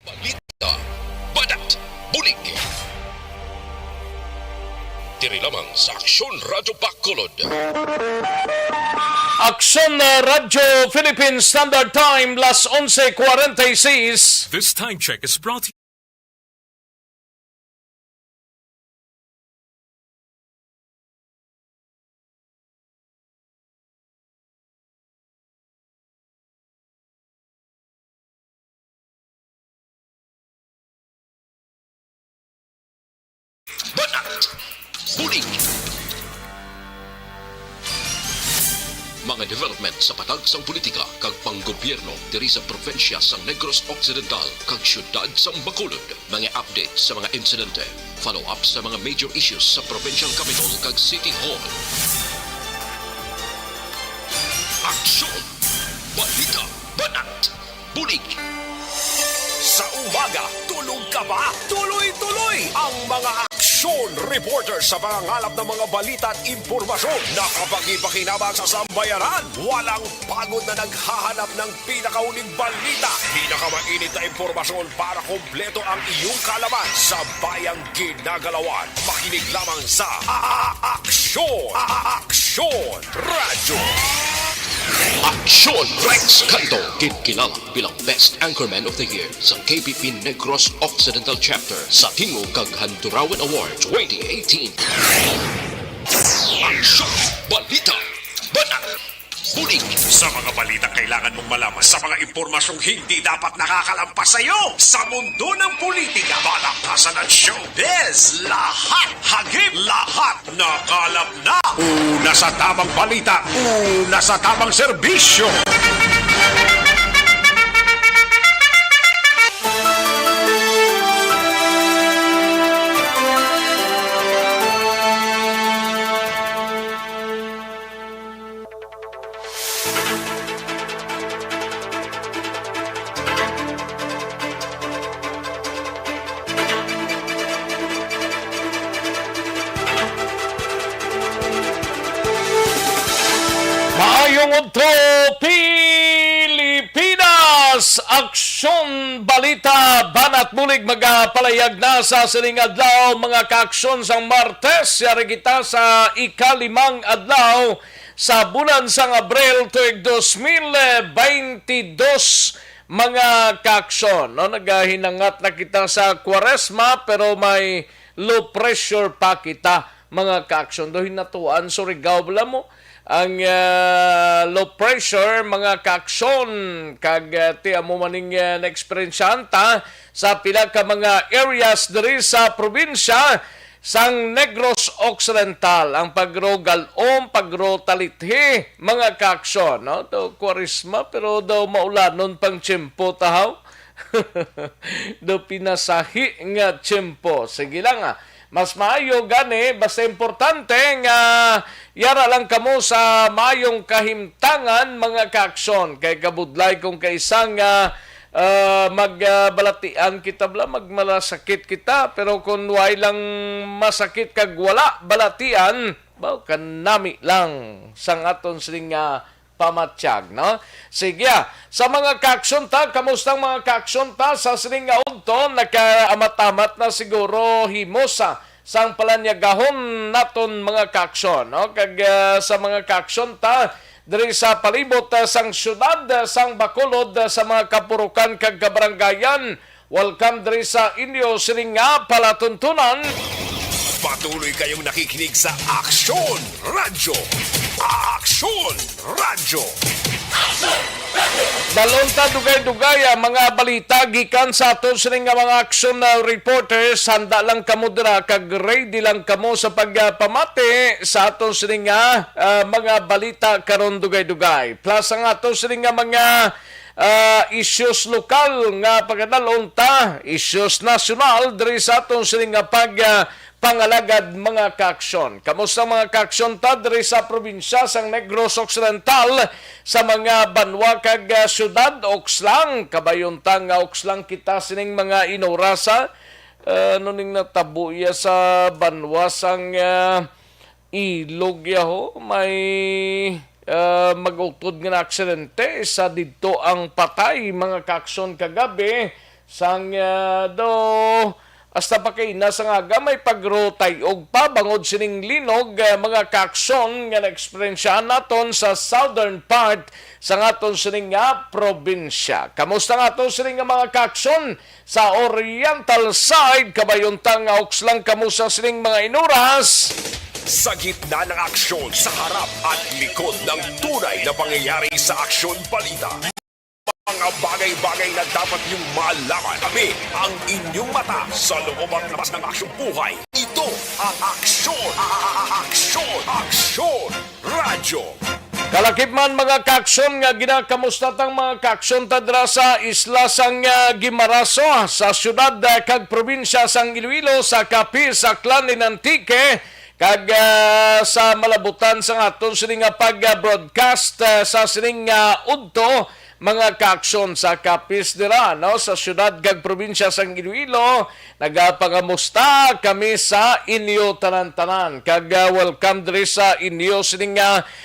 Balita, Badat, Bulig. Diri lamang sa Aksyon Radyo Bacolod. Aksyon Radyo Philippine Standard Time, las 11:46. This time check is brought to you. Badat, Bulig. Mga development sa patag sang politika kag panggobyerno diri sa probinsya sang Negros Occidental kag syudad sang Bacolod. Mga update sa mga insidente, follow up sa mga major issues sa provincial capital kag City Hall. Aksyon, balita, banat, bulig. Sa umaga, tulog ka ba? Tuloy-tuloy ang mga aksyon reporter sa pangangalap ng mga balita at impormasyon. Nakapagpakinabang sa sambayanan. Walang pagod na naghahanap ng pinakauling balita. Pinakamainit na impormasyon para kompleto ang iyong kalaman sa bayang ginagalawan. Makinig lamang sa Aksyon! Aksyon Radyo! Aksyon Rex Canto, kinilala bilang Best Anchorman of the Year sa KPP Negros Occidental Chapter sa Tingog kag Handurawan Award 2018. Aksyon, balita, banat, bulig. Sa mga balita kailangan mong malaman sa mga impormasyong hindi dapat nakakalampas sa iyo. Sa mundo ng politika, balakasan at showbiz, lahat hagip, lahat nakalap na. Una sa tamang balita, una sa tamang serbisyo. Maayong udto Pilipinas! Aksyon balita banat bulig magapalayag na sa sining adlaw mga kaaksyon sang Martes. Yari kita sa ikalimang adlaw sa bulan sang Abril tuig 2022 mga kaaksyon. No, nagahinangat na kita sa Kwaresma pero may low pressure pa kita mga kaaksyon. Dohin natuan Surigao bala mo ang low pressure mga kaaksyon kag tiya mo maning na-experiencehan ta sa pila ka mga areas diri sa probinsya sang Negros Occidental ang pagro-galom, pagro-talithi mga kaaksyon, no? Do Kwaresma pero do maulanon pang tiyempo tahaw. Do pinasahi nga tiyempo. Sige lang mas maayo gani, basta importante nga yara lang kamo sa mayong kahimtangan mga kaaksyon. Kay kabudlay kung kaisang magbalatian kita bla, magmalasakit kita. Pero kung way lang masakit kag wala balatian, kanami lang sang aton sining pamatsyag, no? Sige, sa mga kaaksyon ta, kamustang mga kaaksyon ta sa sining udto, nakaamatamat na siguro himosa sang palanyagahon naton mga kaaksyon, no? Kag sa mga kaaksyon ta diri sa palibot sang syudad sang Bacolod sa mga kapurukan kag kabaranggayan, welcome diri sa inyo sining palatuntunan. Patuloy kayong nakikinig sa Aksyon Radyo. Aksyon Radyo. Dalonta dugay-dugay mga balita gikan sa aton sining mga aksyon na reporters. Handa lang kamo dira kag ready lang kamo sa pagpamati sa aton sining mga balita karon dugay-dugay. Plus ang aton sining mga issues lokal nga pagkadalon ta, issues national diri sa aton sining pangalagad mga kaaksyon. Kamusta mga kaaksyon ta diri sa probinsya sang Negros Occidental sa mga banwa kag syudad Okslang, kabayon ta nga Okslang kita sining mga inorasa nuning natabuya sa banwa sang ilog yaho may mag-utod nga na aksidente sa didto ang patay mga kaaksyon kagabi sang do hasta pa kay nasa nga gamay pagrotay og pabangod sining linog mga kaaksyon nga na-eksperyensyahan naton sa southern part sa ngaton sining nga probinsya. Kamusta nga aton sining nga mga kaaksyon sa oriental side kabayuntang nga okslang kamusta sining mga inuras? Sa gitna ng aksyon, sa harap at likod ng tunay na pangyayari sa aksyon balita. Mga bagay-bagay na dapat niyong malaman. Kami ang inyong mata sa loob at labas ng aksyong buhay. Ito ang aksyon. Aksyon Radyo. Kalakip man mga kaaksyon nga ginakamusta tang mga kaaksyon tadra sa isla sang Gimaraso sa syudad kag probinsya sang Iloilo sa Capiz sa Clan Antique kag sa malabutan sa aton sining pag-broadcast sa sining udto mga kaaksyon sa Capiz dira no sa syudad kag probinsya sang Iloilo. Nagapangamusta kami sa inyo tanan-tanan kag welcome diri sa inyo sining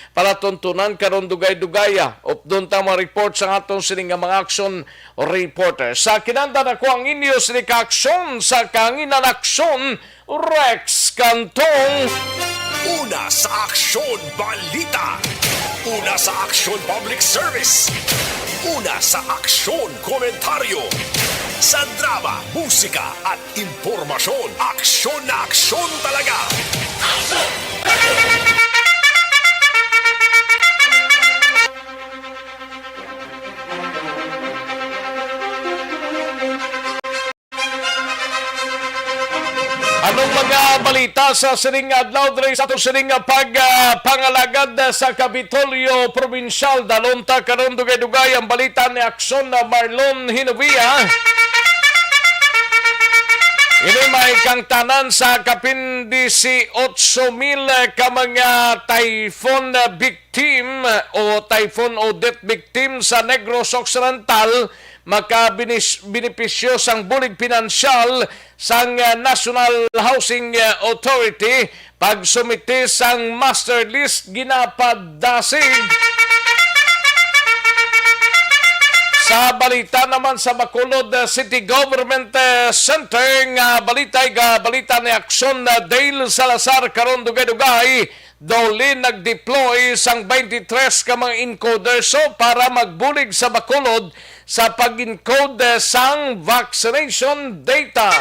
palatuntunan karon dugay-dugaya updon ta mga report sa aton sining mga action reporter. Sa kinanda nako ang inyo sining kaaksyon sa kanginan aksyon Rex Cantong. Una sa aksyon balita. Una sa aksyon public service. Una sa aksyon komentaryo. Sa drama, musika at impormasyon. Aksyon na aksyon talaga. Anong mga balita sa sining adlaw diri sa ato sining pagpangalagad sa Kapitolyo Provincial dalunta karon dugay-dugay ang balita ni Aksyon na Marlon Hinovia. Ini may kang tanan sa kapin 18,000 ka mga typhoon victim o typhoon Odette victim sa Negros Occidental makabenepisyo sang bulig pinansyal sang National Housing Authority pag sumiti sang master list ginapadasig. Sa balita naman sa Bacolod City Government Center nga balita ni Aksyon na Dale Salazar karon dugay-dugay doli nag-deploy sang 23 ka mga encoders para magbulig sa Bacolod sa pag-encode sang vaccination data.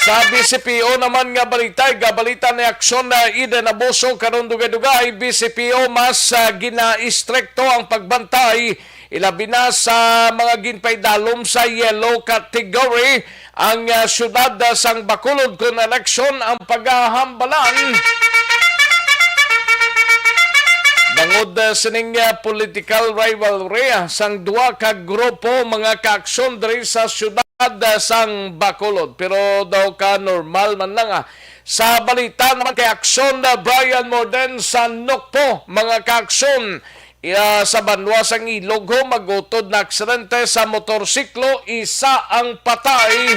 Sa BCPO naman nga balita ni Aksyon na Eden Abuso karon dugay-dugay BCPO mas gina-istrikto ang pagbantay ilabi na sa mga ginpaydalom sa yellow category ang syudad sang Bacolod kun eleksyon ang paghahambalan. Bangod sining political rivalry sang duwa ka grupo mga kaaksyon diri sa syudad sang Bacolod pero daw ka normal man lang Sa balita naman kay Aksyon na Brian Morden sa Nokpo mga kaaksyon sa banwa sang Ilog magutod na aksidente sa motorsiklo, isa ang patay.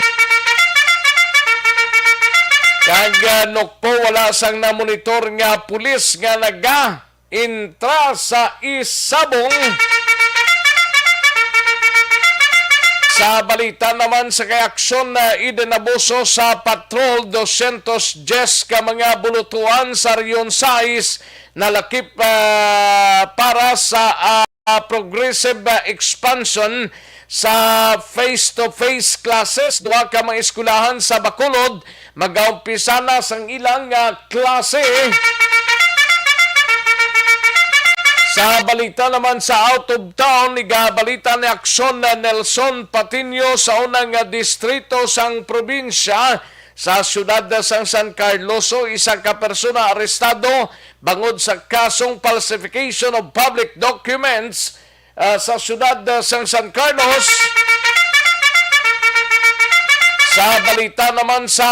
Kag Nokpo wala sang na-monitor nga pulis nga naga-intra sa isabong. Sa balita naman sa Aksyon na Eden Abuso sa Patrol 210 ka mga bulutuan sa Rion 6 na lakip para sa progressive expansion sa face-to-face classes. Duha ka mga eskulahan sa Bacolod mag-aumpisa na sang ilang klase. Sa balita naman sa out of town, igabalita ni Aksyon na Nelson Patiño sa unang distrito sang probinsya sa siyudad sang San Carlos. Isa ka persona arestado bangod sa kasong falsification of public documents sa siyudad sang San Carlos. Sa balita naman sa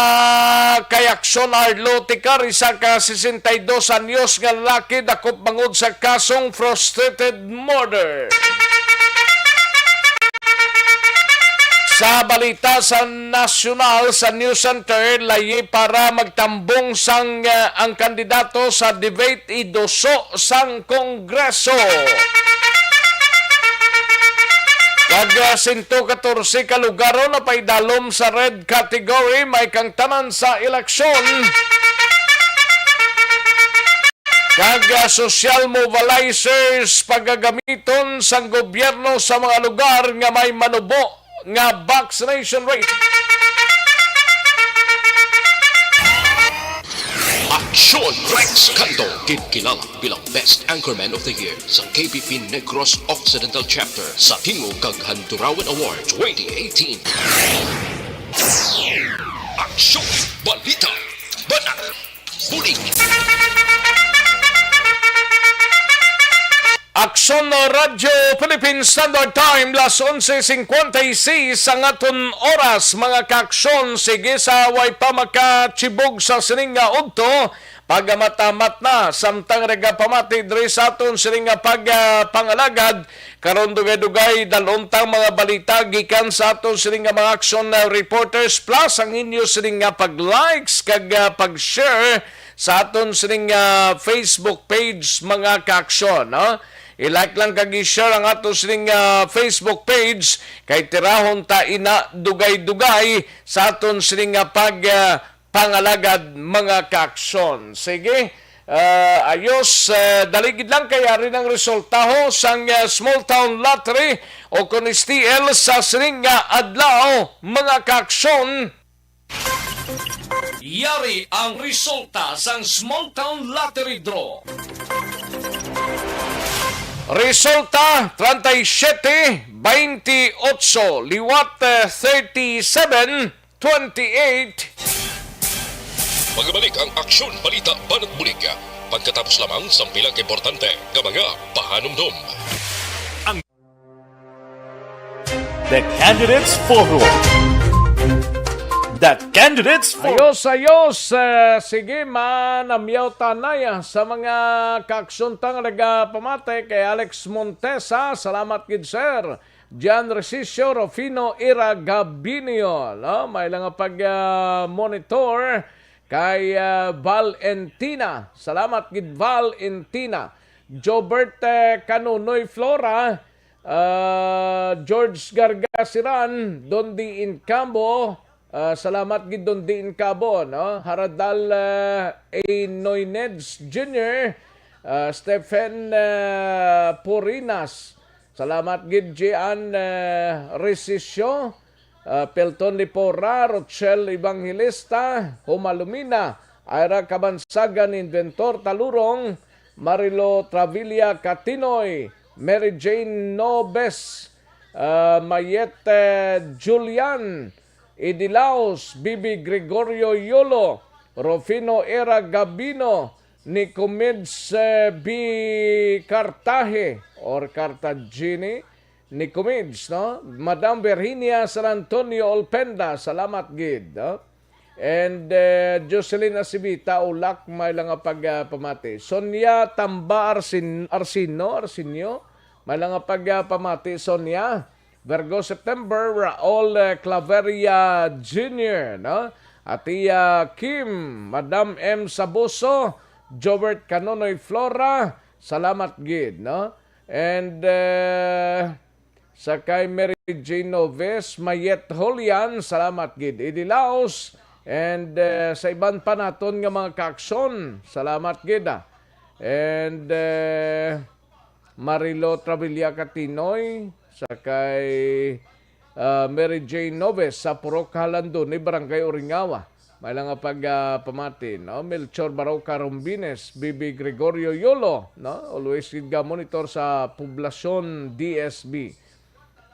kay Aksyon Arlo Ticar, isa ka 62 anyos nga lalaki dakop bangod sa kasong frustrated murder. Sa balita sa nasyonal sa News Center, layi para magtambong sang ang kandidato sa debate idoso sang Kongreso. 114 ka lugar na paidalom sa red category, may kang tanan sa eleksyon. Kag social mobilizers pagagamiton sa gobyerno sa mga lugar nga may manubo nga vaccination rate. Aksyon Rex Canto, kinilala bilang Best Anchorman of the Year sa KBP Negros Occidental Chapter sa Tingog kag Handurawan Award 2018. Aksyon Balita Banat Bulig. Aksyon no Radyo Philippine Standard Time, las 11:56 ang aton oras, mga kaaksyon. Sige sa way pa makachibog sa sining nga udto, pagamatamat na samtang regapamati diri sa aton sining nga pagpangalagad. Karon dugay-dugay dalontang mga balita gikan sa aton sining nga mga aksyon na reporters, plus ang inyo sining nga pag-likes kag pag-share sa aton sining Facebook page, mga kaaksyon, no? I-like lang kag i-share ang ato sining Facebook page kay tirahon ta ina dugay-dugay sa aton sining pangalagad, mga kaaksyon. Sige, ayos, daligid lang kaya rin ang resultaho sang Small Town Lottery o kung STL sa sining adlaw, mga kaaksyon. Yari ang resulta sang Small Town Lottery Draw. Resulta 37, 28, liwat 37, 28. Magbalik ang Aksyon Balita Banat Bulig pagkatapos lamang sa pilang importante nga mga pahanumdum. The Candidates Forum. The Candidates Forum. Ayos. Sige, manamyaw tanay sa mga kaksuntang nagpamate kay Alex Montesa. Salamat gid sir. Jan Resicio, Rufino Ira Gabinio. No? May lang pag-monitor kay Valentina. Salamat gid Valentina. Jobert Canunoy Flora. George Gargasiran. Dondi Incambo. Salamat gid don din kabo, no? Haradal A. Noyneds Jr., Stephen Porinas. Salamat gid Gian Resisyo, Pelton Lipora, Rochelle Evangelista, Humalumina, Ira Kabansagan, Inventor Talurong, Marilo Travilla Catinoy, Mary Jane Nobes, Mayette Julian, Idilaos, Bibi Gregorio Yolo, Rufino Era Gabino, Nicomedes B. Cartaje or Cartagini, Nicomedes, no? Madam Virginia San Antonio Olpenda, salamat gid, no? And Jocelyn Asibita, ulak may lang pagpamati. Sonia Tamba Arsinio, may lang pagpamati, Sonia. Virgo September, Raul Claveria Jr., no? Atia Kim, Madam M. Sabuso, Jobert Canonoy Flora, salamat gid, no? And sakay Mary Jane Noves, Mayet Holian, salamat gid. Idilaos, and sa iban pa naton nga mga kaakson, salamat gid. And Marilo Travilla Catinoy, sakay Mary Jane Noves sa Purok Halando ni Barangay Oringawa. May lang pagpamati, no? Melchor Baroca Rombines, Bibi Gregorio Yolo, no? Always gid monitor sa poblasyon DSB.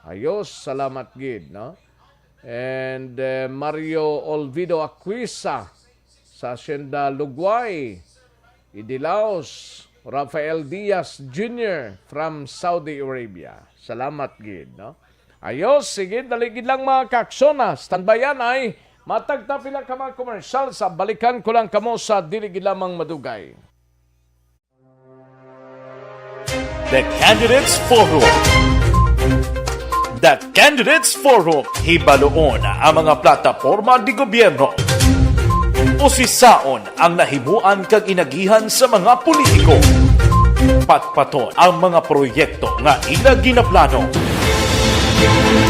Ayos, salamat gid, no? And Mario Olvido Aquisa sa Hacienda Lugway, Idilaos, Rafael Diaz Jr. from Saudi Arabia. Salamat gid, no? Ayos, sige, daligid lang mga kaksona. Standbayan ay matagtapi lang ka mga komersyal sa balikan ko lang kamo sa diligid lamang madugay. The Candidates Forum. The Candidates Forum. Hibaloon ang mga plataporma di gobyerno. Usisaon ang nahimuan kag inagihan sa mga politiko. Patpaton ang mga proyekto nga ila ginaplano.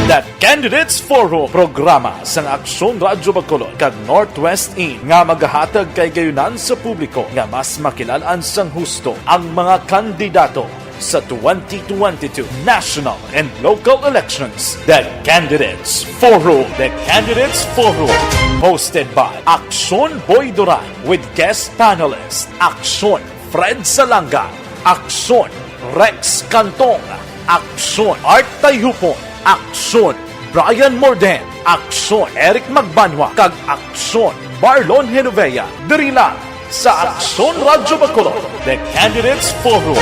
The Candidates Forum, programa sang Aksyon Radyo Bacolod kag Northwest In nga magahatag kay gayunan sa publiko nga mas makilalaan sang husto ang mga kandidato sa 2022 national and local elections. The Candidates Forum. The Candidates Forum. Hosted by Aksyon Boy Duran with guest panelists Aksyon Fred Salanga, Aksyon Rex Cantong, Aksyon Art Tayhupon, Aksyon Brian Morden, Aksyon Eric Magbanwa, kag Aksyon Marlon Genovea. Diri lang sa Aksyon Radyo Bacolod, The Candidates Forum.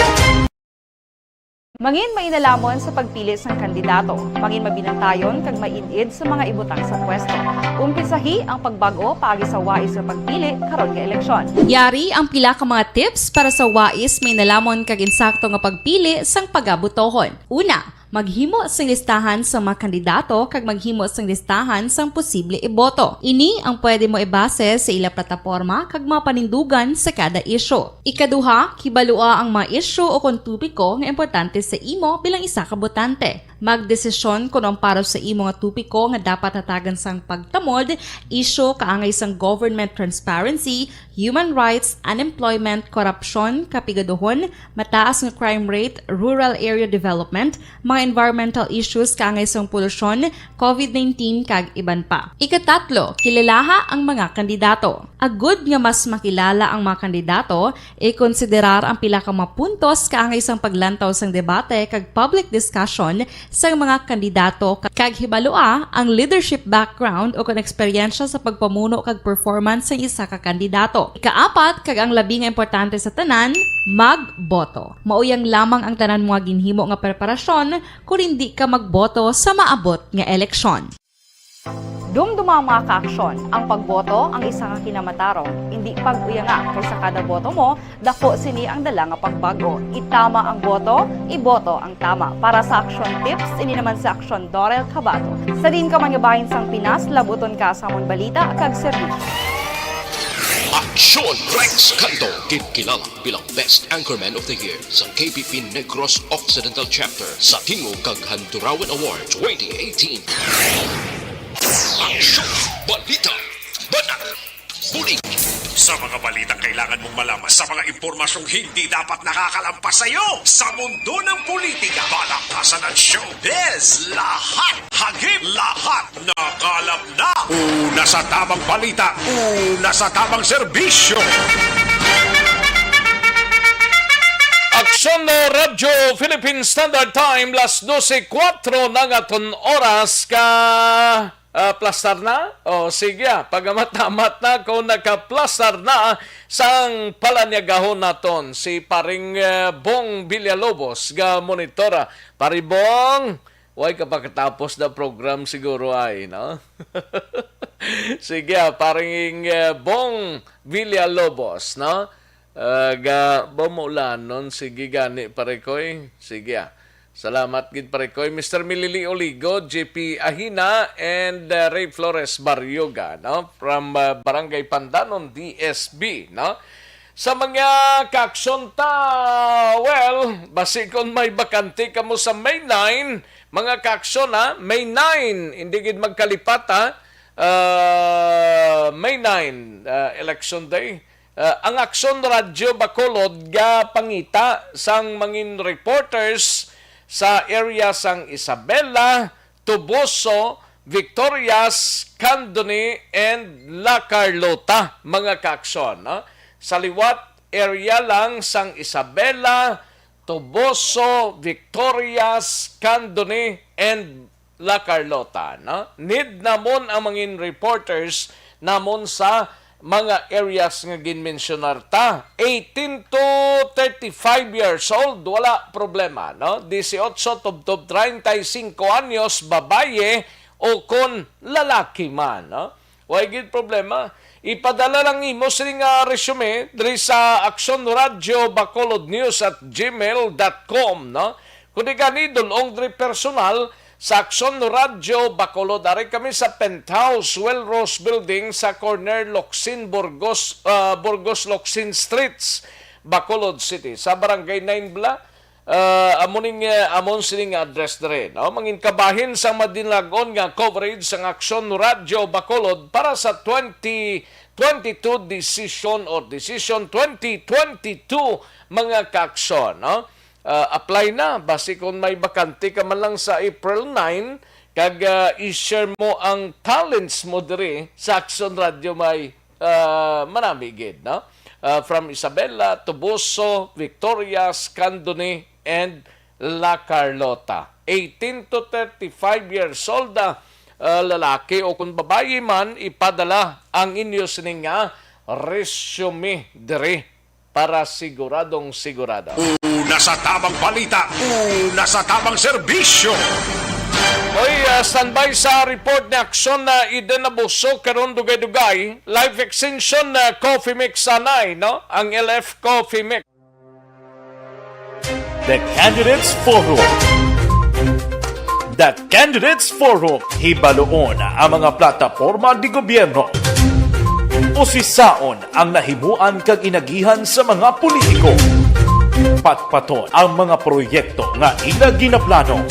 Mangin mainalamon sa pagpili ng kandidato, mangin mabinantayon kag mainid sa mga ibutang sa pwesto. Umpisahi ang pagbago paagi sa wais sa pagpili karon nga eleksyon. Yari ang pila ka mga tips para sa wais may nalamon kag insakto nga pagpili sang pagabutohon. Una, maghimo sang listahan sa mga kandidato kag maghimo sang listahan sang posible iboto. Ini ang pwede mo ibase sa ila plataporma kag mga panindugan sa kada isyu. Ikaduha, kibalua ang mga isyu o kung tupiko nga importante sa imo bilang isa ka botante. Magdesisyon kung ang para sa imo nga tupiko nga dapat hatagan sang pagtamod, isyu kaangay sang government transparency, human rights, unemployment, korupsyon, kapigaduhon, mataas nga crime rate, rural area development, mga environmental issues kaangay sang polusyon, COVID-19 kag iban pa. Ikatatlo, kilalaha ang mga kandidato. Agud nga mas makilala ang mga kandidato, i-konsiderar ang pila ka mga puntos kaangay sang paglantaw sang debate kag public discussion sang mga kandidato kag hibalua ang leadership background o kon eksperyensya sa pagpamuno kag performance sa isa ka kandidato. Ikaapat kag ang labi nga importante sa tanan, magboto. Mauyang lamang ang tanan mga ginhimo nga preparasyon kung hindi ka magboto sa maabot nga eleksyon. Dumduma ang mga kaaksyon, ang pagboto ang isa ka kinamatarong, hindi pag-uyanga kaysa kada boto mo, dako sini ang dala nga pagbago. Itama ang boto, iboto ang tama. Para sa action tips, ini naman sa action Dorel Cabato. Sa din ka mangabahin sang Pinas, labuton ka sa amon balita kag serbisyo. Aksyon Rex Canto, kilala bilang Best Anchorman of the Year sa KPP Negros Occidental Chapter sa Tingog kag Handurawan Award 2018. Aksyon Balita Banat Bulig. Sa mga balitang kailangan mong malaman, sa mga impormasyong hindi dapat nakakalampas sa iyo, sa mundo ng politika, balakasan ng showbiz, lahat, hagip, lahat, nakalap na. Una sa tamang balita, una sa tamang serbisyo. Aksyon no Radyo Philippine Standard Time, las 12:04 na nga ton oras ka plastar na? O sige, pagamat-amat na kung nakaplastar na sang palanyagahon naton si paring Bong Villalobos ga monitora. Pari Bong, way ka pagkatapos na program siguro ay, no? Sige, paring Bong Villalobos, no? Ga bumulan nun, sige gani pare koy. Sige, salamat gid pare koy. Mr. Milili Oligo, JP Ahina, and Ray Flores Barrioga, no? From Barangay Pandanon, DSB, no? Sa mga kaaksyon ta, well, basikon may bakante kamo sa May 9, mga kaaksyon ha, May 9, hindi gid magkalipat ha, May 9, election day. Ang Aksyon Radyo Bacolod ga pangita sang mangin reporters sa area sang Isabela, Tuboso, Victorias, Candoni, and La Carlota, mga kaaksyon. No? Sa liwat area lang sang Isabela, Tuboso, Victorias, Candoni, and La Carlota. No? Need namon ang mangin reporters namon sa mga areas nga ginmensionar ta. 18 to 35 years old, wala problema, no? 18 tubtob 35 anyos, babaye o kon lalaki man, no? Why gid problema? Ipadala lang imo sing resume diri sa Aksyon Radio Bacolod News at gmail.com, no? Kung di ka ni dulong diri personal, sa Aksyon Radio Bacolod, ari kami sa Penthouse Welrose Building sa corner Locsin, Burgos Locsin Streets, Bacolod City. Sa Barangay 9 Bla, amon sining address dere, no? Mangin kabahin sa madinlagon nga coverage sang Aksyon Radyo Bacolod para sa 2022 decision 2022 mga kaaksyon, no? Apply na basi kung may bakante ka man lang sa April 9 kag i-share mo ang talents mo diri sa Aksyon Radio may manami gid, no? From Isabela, Tubuso, Victoria, Scandone, and La Carlota. 18 to 35 years old lalaki o kung babae man, ipadala ang inyo sining resume diri para siguradong sigurado. Una sa tamang balita, una sa tamang serbisyo. Oy, standby sa report na aksyon na Eden Abuso karon dugay-dugay. Live extension na coffee mix sanay, no? Ang LF Coffee Mix. The Candidates Forum. The Candidates Forum. Hibaluon ang mga plataporma di gobyerno. Usisaon ang nahimuan kag inagihan sa mga politiko. Patpaton ang mga proyekto nga ila ginaplano.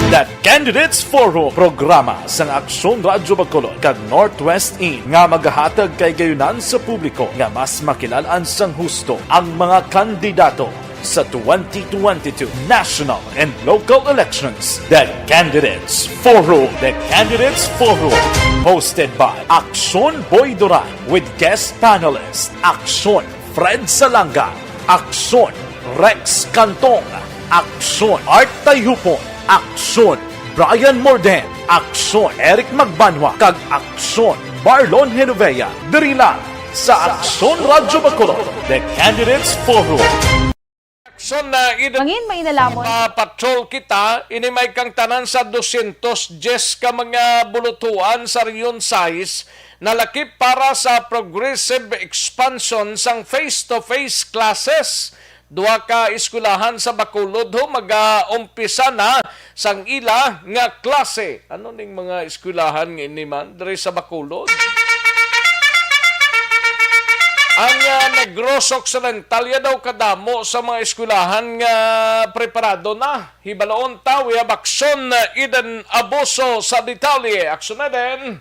The Candidates Forum, programa sang Aksyon Radyo Bacolod kag Northwest In nga magahatag kay gayunan sa publiko nga mas makilalan sang husto ang mga kandidato sa 2022 national and local elections. The Candidates Forum. The Candidates Forum, hosted by Aksyon Boy Duran with guest panelists Aksyon Fred Salanga, Aksyon Rex Cantong, Aksyon Art Tayupon, Aksyon Brian Morden, Aksyon Eric Magbanwa, kag Aksyon Marlon Genovea. Diri lang sa Aksyon Radyo Bacolod. The Candidates Forum. Aksyon na Eden Mangin may inalamon. patrol kita, inimay kang tanan sa 210 ka mga bulutuan sa Rion Sais na lakip para sa progressive expansion sang face-to-face classes. Duha ka eskwelahan sa Bacolod ho mag-umpisa na sang ila nga klase. Ano ning mga eskwelahan nga ini man diri sa Bacolod? Ang Negros Occidental daw kadamo sa mga eskwelahan nga preparado na. Hibaloon ta, we have Aksyon Eden Abuso sa detalye. Aksyon na din.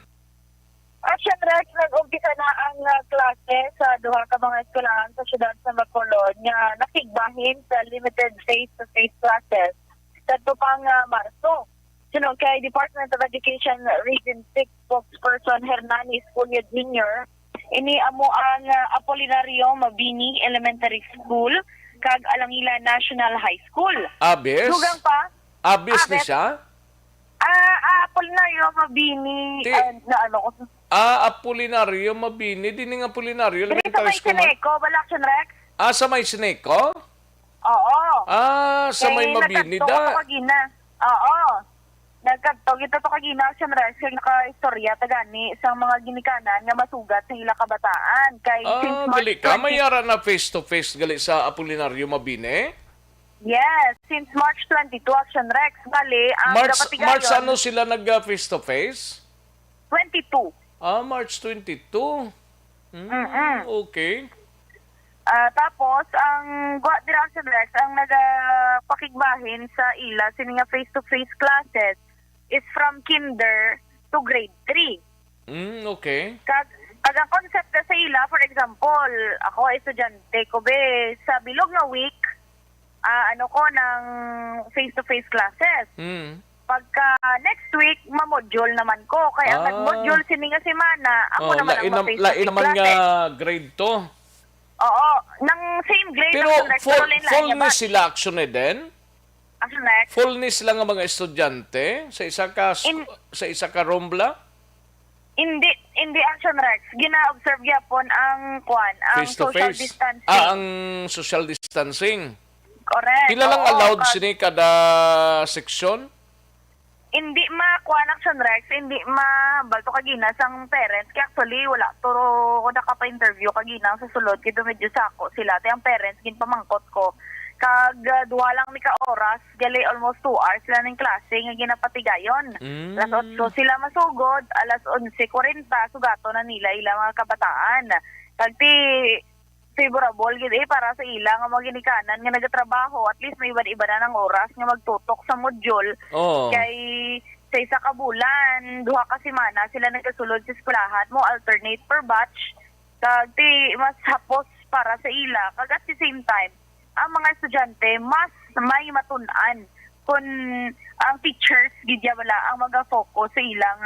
Action Rex, nag-umpisa na ang klase sa duha ka mga eskwelahan sa siyudad sa Bacolod nga nakigbahin sa limited face-to-face classes sa pang Marso. Sunod kay Department of Education Region 6 spokesperson Hernani Escudero Jr., ini amo ang Apolinario Mabini Elementary School kag Alangila National High School. Abis? Dugang pa? Abis ni Abet. siya? Apolinario Mabini Apolinario Mabini. Di nga Apolinario Dito sa Elementary may School. Sineco, Balaction Rex? Sa may Sineco? Oo. Sa may Mabini nagkadto da. ko kagina. Oo. Nagkadto kita to kagina sa Rex naka-istorya tagani sa mga ginikanan nga masugat sa ila kabataan kay since March Gali ka. 20 Mayara na face-to-face gali sa Apolinario Mabini? Yes, since March 22 Action Rex bali ang March ano sila nag-face-to-face? 22. March 22. Okay. Tapos ang Action Rex ang nagapakigbahin sa ila sini nga face-to-face classes is from kinder to grade 3. Okay. Kag ang concept sa ila, for example, ako estudyante ko be sa bilog nga week, ko ng face-to-face classes. Pagka next week, ma-module naman ko. Kaya nag-module sini nga semana, ako naman ang face-to-face naman classes. nga grade to. Oo, ng same grade. Pero full ni ni sila action din? Action Rex? Full ni sila nga mga estudyante sa isa ka rombla? Hindi Action Rex. Gina-observe yapon ang Face to social face. distancing. Ang social distancing. Correct. Pila lang Oo, allowed sini kada section? Hindi Action Rex, hindi balto kagina sang parents. Kaya actually, wala. Turo ko nakapa-interview kagina sa sulod. Kaya medyo sako sila. Tay ang parents, ginpamangkot ko. Kag duha lang ni ka oras, gali almost 2 hours sila ng klase nga ginapatigayon. Alas 8 sila masugod, alas 11:40 sugato na nila ilang mga kabataan. Kag favorable gid para sa ila nga mga ginikanan nga nagatrabaho, at least may iba na ng oras nga magtutok sa module. Oh. Kay sa isa ka bulan, duha ka semana sila nagasulod sa eskwelahan mo, alternate per batch. Kag mas hapos para sa ila. Kag at the same time, ang mga estudyante mas may matun-an kung ang teachers gidya wala ang mag-focus sa ilang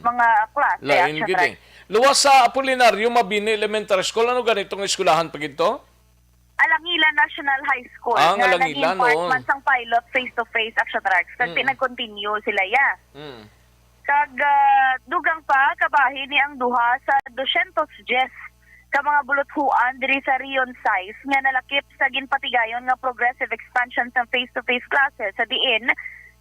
mga klase. Lain gid. Luwas sa Apolinario Mabini Elementary School, ano ganitong eskwelahan pag ito? Alangilan National High School. Ang nga Alangilan, naging part oo. man sang pilot face-to-face action tracks. Kag pinag-continue sila Kag dugang pa kabahin ni ang duha sa 210 ka mga buluthuan diri sa Rion Size nga nalakip sa ginpatigayon nga progressive expansion sa face-to-face classes sa diin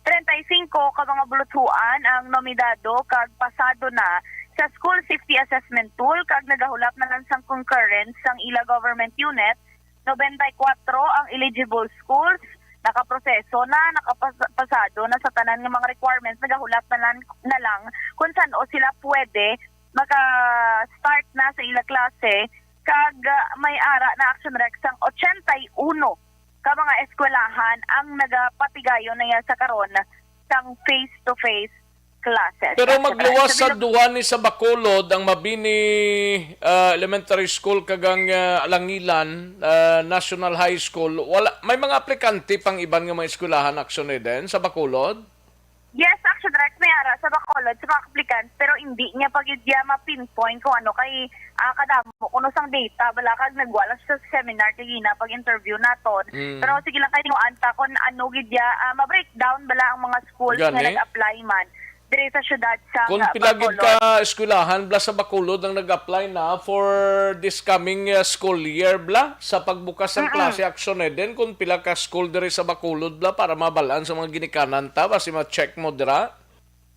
35 ka mga buluthuan ang nomidado kag pasado na sa School Safety Assessment Tool kag nagahulap na lang sang concurrence sang ila government unit. 94 ang eligible schools nakaproseso na, nakapasado na sa tanan ng mga requirements, nagahulap na lang kung saan o sila pwede maka-start na sa ila klase kag may ara na action rex ang 81 ka mga eskwelahan ang nagapatigayon na yan sa karon sang face-to-face classes. Pero magluwas sa duwa ni sa Bacolod ang Mabini Elementary School kagang Alangilan National High School. Wala may mga aplikante pang iban nga mga eskwelahan action din sa Bacolod? Yes, action rex may ara sa Bacolod sa mga applicants pero hindi niya pagidya ma-pinpoint kung ano kay kadamo kuno sang data bala kag nagwala sa seminar kay gina pag interview naton. Pero sige lang kay anta kon ano gidya ma-breakdown bala ang mga schools nga nag-apply man diri sa syudad sa kung pilagid ka eskwelahan bla sa Bacolod ang nag-apply na for this coming school year bla sa pagbukas ng klase action din kung pila ka school diri sa Bacolod bla para mabalaan sa mga ginikanan ta basi ma-check mo dira.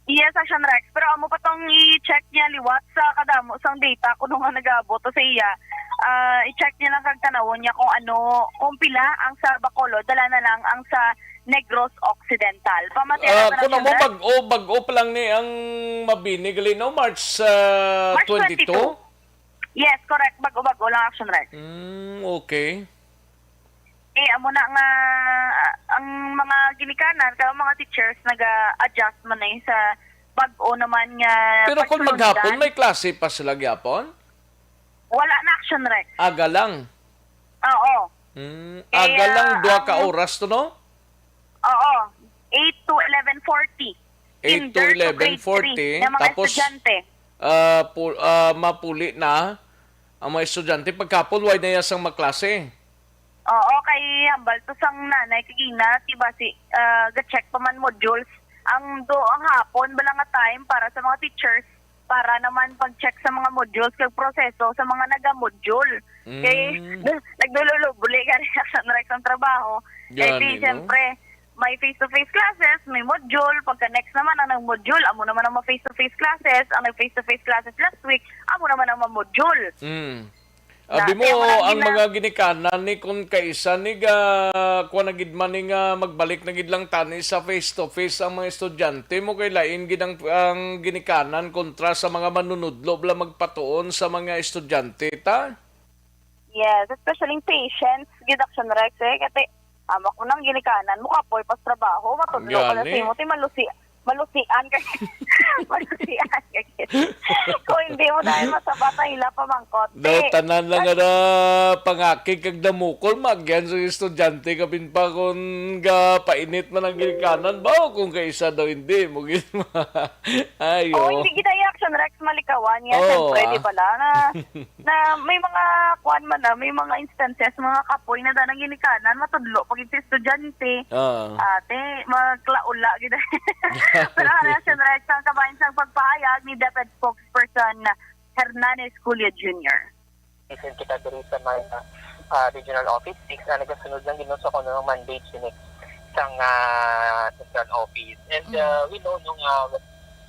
Yes, Action Rex. Pero amo pa tong i-check niya liwat sa kadamo sang data kung nga nagaboto sa iya. I-check niya lang kag tanawon niya kung ano, kung pila ang sa Bacolod, dala na lang ang sa Negros Occidental. Kung mo bag-o pa lang ni ang Mabini Galino March 22? Yes, correct. Bago-bago lang Action Rex. Okay. Amo na nga ang mga ginikanan kaya mga teachers naga-adjust man sa bag-o naman nga. Pero kung maghapon may klase pa sila gyapon? Wala na Action Rex. Aga lang. Oo. Aga lang 2 ka oras to no? Oo. 8 to 11:40. 8 to 11:40 tapos mapuli na ang mga estudyante pagkapon why na yasang maklase. Oo, kay hambal to sang nanay kagina tiba si ga-check pa man modules ang hapon bala nga time para sa mga teachers para naman pag-check sa mga modules kag proseso sa mga naga-module. Kay nagdululubuli ka rin sa trabaho. Kaya siyempre may face-to-face classes, may module. Pagka next naman ang module, amo naman ang face-to-face classes. Ang face-to-face classes last week, amo naman ang module. Abi mo ang mga ginikanan ni kung kaisa ni kuha na gid man nga magbalik na gid lang tani sa face-to-face ang mga estudyante mo kay lain gid ang ginikanan kontra sa mga manunudlo bla magpatuon sa mga estudyante ta? Yes, especially patience, gid Action Rex kasi ama ko nang ginikanan mo kapoy pas trabaho matudlo ka na sa mo ti malusian ka malusian ka kung hindi mo dahil masabata hila pamangkot tanan lang nga pangakig kag damukol magyan sa estudyante kapin pa kung painit man ang ginikanan ba kung kaisa daw hindi mo ayo hindi kita Action Rex malikawan yan siyempre di pala na may mga kuan man na may mga instances mga kapoy na danang ginikanan matudlo pag iti estudyante ate magklaula gid pero Action Rex ang kabayan sang pagpahayag ni DepEd spokesperson Hernanes Culia Jr. Isin kita diri sa mga regional office 6 na nagasunod lang ginuso ko ng mandate sinik sang central office. And we know nung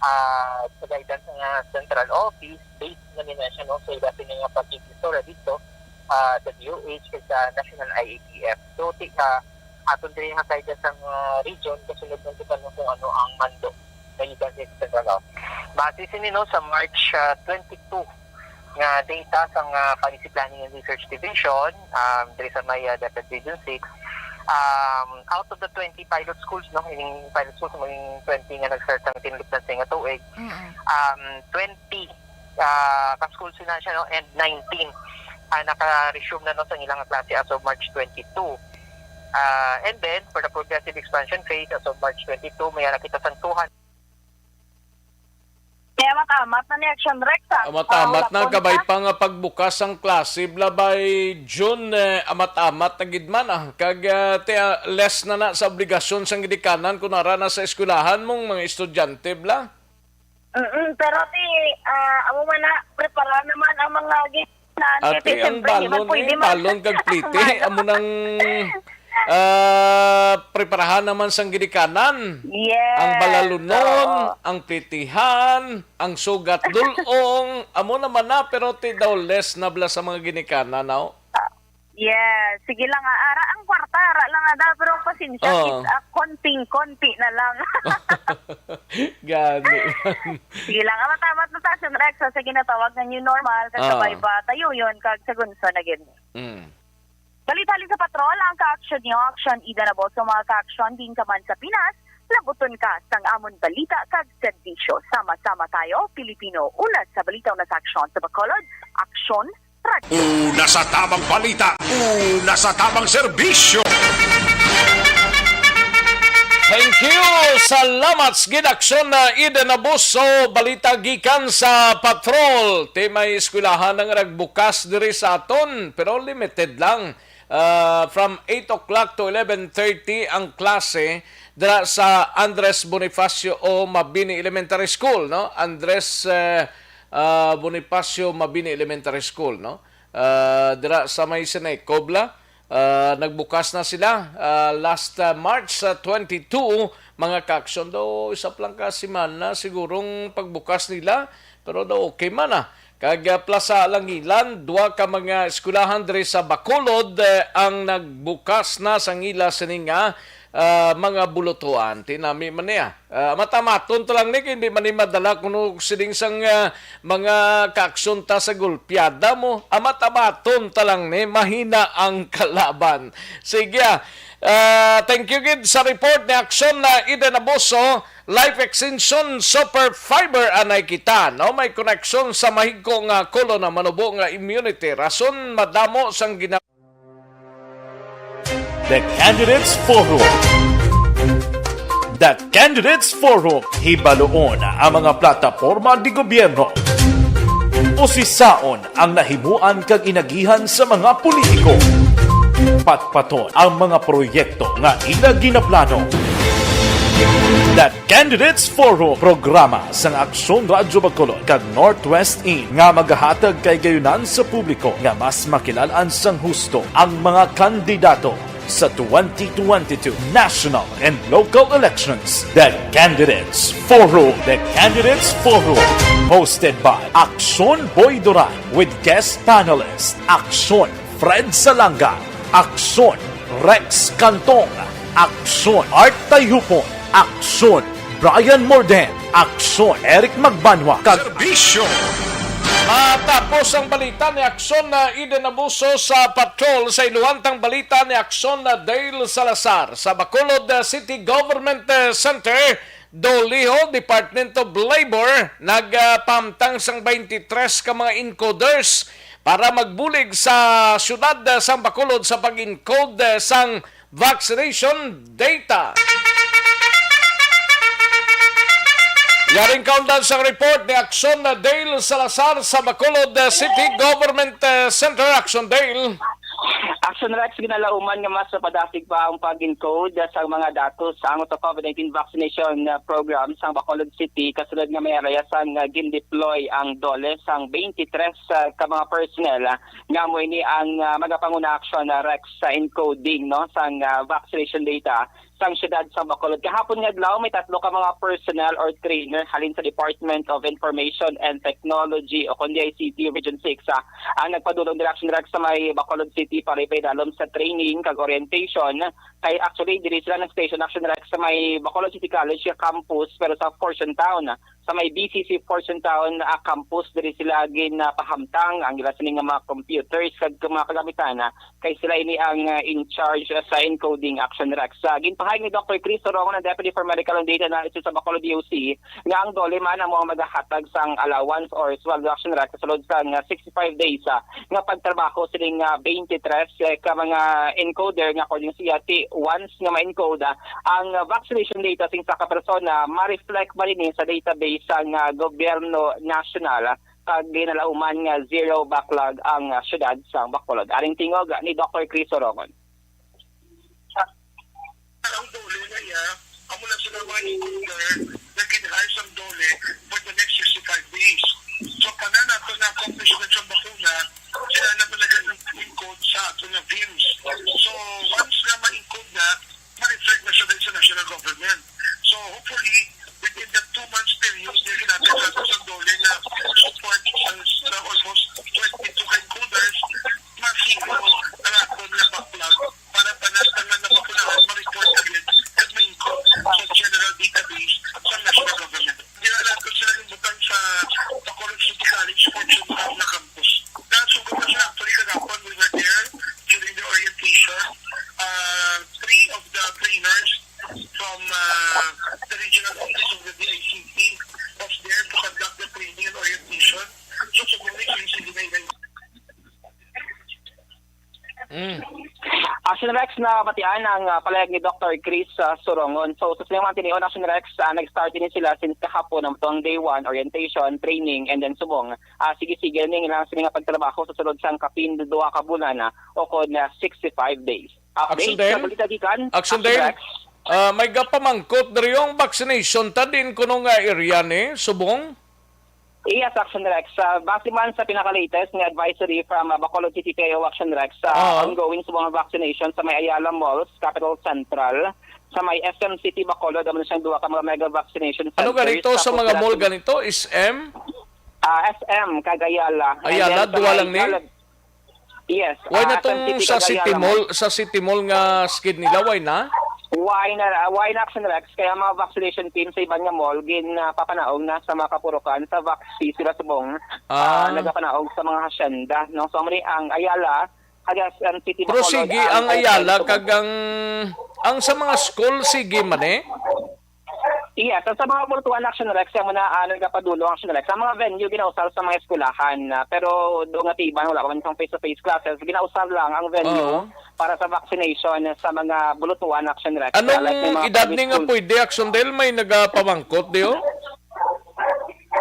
sa guidance ng central office, based na nila siya no, sa ilasin nga pagkikistora dito, the DOH kay sa National IATF. So, aton din nga guidance ng region, kasunod ng kita kung ano ang mando na iban sa central office. Base sinino sa March 22, nga data sa Policy Planning and Research Division, there is a may Dapat Region 6. Out of the 20 pilot schools, no, yung pilot schools, maging 20 nga nag-start ang tinlip na nga tuig, 20 ka-schools na siya, no, and 19 naka-resume na no, sa ilang klase as of March 22. And then, for the progressive expansion phase, as of March 22, may nakita sa 200. Kaya matamat na ni Action Rex. Amat-amat na kabay pa nga pagbukas ang klase blabay June amat-amat na gidman kag less na sa obligasyon sang gidikanan kunara na sa eskwelahan mong mga estudyante bla. Pero amo man na prepara naman ang mga gitnan. Ate ang balon kag plite amo nang preparahan naman sang gidikanan. Yes. Ang balalunon, ang plitihan, ang sugat dulong, amo naman na pero ti daw less na bla sa mga ginikanan now. Yes, sige lang ara ang kwarta ara lang pero pasensya konting-konti na lang. Gani. Sige lang matamat na sa Action Rex sa ginatawag na new normal kasabay ba tayo yun kag sagunso na gid. Balitali sa patrol, ang ka-action niyo, Action Ida na boss, mga ka-action din ka man sa Pinas, labuton ka sang amon balita kag serbisyo. Sama-sama tayo, Pilipino, ulat sa balitaw na sa aksyon sa Bacolod, Aksyon Radio. Una sa tamang balita, una sa tamang serbisyo. Thank you! Salamat sa ginaksyon na Ida na boss so balita gikan sa patrol. Ti may eskwelahan nga nagbukas diri sa aton, pero limited lang. From 8 o'clock to 11:30 ang klase dira sa Andres Bonifacio o Mabini Elementary School, no? Andres Bonifacio Mabini Elementary School, no? Dira sa may Sinay Cobla. Nagbukas na sila last March 22 mga ka-action daw isa lang kasimana sigurong pagbukas nila pero daw okay man kag Plaza Langilan, duha ka mga eskwelahan diri sa Bacolod ang nagbukas na sa ngila sininga mga bulutuan. Tinami man niya. Matamaton to lang ni hindi man ni madala kuno sining sang mga kaaksyon ta sa gulpiada mo. Matamaton ta lang ni mahina ang kalaban. Sige. Thank you gid sa report ni Aksyon na Ida Naboso. Life Extension Super Fiber anay kita, no? May koneksyon sa mahigko nga kolon na manubo nga immunity. Rason madamo sang The Candidates Forum. The Candidates Forum, hibaloon ang mga plataporma di gobyerno. Usisaon ang nahimuan kag inagihan sa mga politiko. Patpaton ang mga proyekto nga ila ginaplano. The Candidates Forum, programa sang Aksyon Radyo Bacolod kag Northwest In nga magahatag kay gayunan sa publiko nga mas makilalan sang husto ang mga kandidato sa 2022 national and local elections. The Candidates Forum. The Candidates Forum, hosted by Aksyon Boy Duran with guest panelists Aksyon Fred Salanga, Aksyon Rex Cantong, Aksyon Art Tayhupon, Aksyon Brian Morden, Aksyon Eric Magbanwa, Serbisyo. Matapos ang balita ni Aksyon na Ida Nabuso sa patrol sa iluwantang balita ni Aksyon na Dale Salazar sa Bacolod City Government Center, Doliho, Department of Labor, nagpamtang sang 23 ka mga encoders para magbulig sa syudad sang Bacolod sa pag-encode sang vaccination data. Yaring countdown sa report ni Aksyon na Dale Salazar sa Bacolod City Government Center. Aksyon Dale. Action Rex, ginalauman nga mas padasig pa ang pag-encode sa mga datos sa ang COVID-19 vaccination program sa Bacolod City. Kasunod nga may area sang gin-deploy ang DOLE sang 23 ka mga personnel nga mo ini ang magapanguna action Rex sa encoding no sang vaccination data sa siyudad sa Bacolod. Kahapon nga adlaw may 3 ka mga personnel or trainer halin sa Department of Information and Technology o kundi ICT Region 6 ang nagpadulong direction direct sa may Bacolod City para ipay-dalom sa training kag orientation. Kay actually diri sila ng station action direct sa may Bacolod City College campus pero sa Fortune Town sa may BCC Fortune Town campus diri sila pahamtang ang ila sining mga computers kag mga kagamitan kay sila ini ang in charge sa encoding action direct. Ginpahayag ni Dr. Chris Sorongon, ang Deputy for Medical and Data Analysis sa Bacolod DOC, nga ang DOLE man ang mga maghahatag sang allowance or sweldo action direct sa sulod sa 65 days nga pagtrabaho sining 23 ka mga encoder nga according siya once nga ma-encode ang vaccination data sing sa persona ma-reflect ba rin sa database sang gobyerno nasyonal kag ginalauman nga zero backlog ang syudad sa Bacolod. Aring tingog ni Dr. Chris Sorongon. Ang DOLE na iya, amo na sila mga encoder na kinahal sa DOLE for the next 65 days. So, panan nato na accomplishment sa bakuna, sila na talaga encode sa ato na VIMS. So, once na ma-encode na, ma-reflect na siya din sa national government. So, hopefully, within the 2 months period, nilagyan natin sa DOLE na support sa almost 22 encoders, ma-zero ang ato na backlog para panastangan na bakunahan, ma-report agad at ma-encode sa general database sa national government. Dinala ko sila yung butang sa Bacolod City College Fortune Town na campus. Nasugod na sila actually kagapon, we were there during the orientation. 3 of the trainers from the regional office of the DICT was there to conduct the training and orientation. So, hindi Action Rex na batian ang palayag ni Dr. Chris Sorongon. So sa silang mga tinion, Action Rex, nag-start din sila since kahapon ng tuwang day 1, orientation, training, and then subong. Sige-sige ning ilang silang pagtrabaho sa sulod sang kapin 2 ka bulan o kod na 65 days. Action Update Dale? sa balita gikan. Action Dale? May gapamangkot dari yung vaccination ta din kuno nga area ni subong. Yes, Action Rex. Base man sa pinaka-latest nga advisory from Bacolod City PAO Action Rex, ongoing sa mga vaccination sa may Ayala Malls, Capital Central, sa may SM City Bacolod, naman siyang 2 ka mga mega vaccination centers. Ano ganito sa mga mall ganito? SM? SM, Cagayala. Ayala, 2 lang ni? Yes. Why na tong sa City Mall, nga skid nila, why na? Why na Action Rex, kaya mga vaccination team sa ibang nga mall, papanaog na sa mga kapurukan, sa vaccine sila subong, nagapanaog sa mga hasyenda. No? So, ang Ayala, Cagayan City Pero Bacolod. sige, ang Ayala, kagang, ang sa mga school, sige man eh? Yes, sa mga bultuan Action Rex, yung muna nagpadulo Action Rex, ang mga venue ginausal sa mga eskwelahan, pero doon nga tiban, wala pa man itong face-to-face classes, ginausal lang ang venue para sa vaccination sa mga bulutuan Action Rex. Anong edad ni nga pwede Action Dale? May nagapamangkot diyo?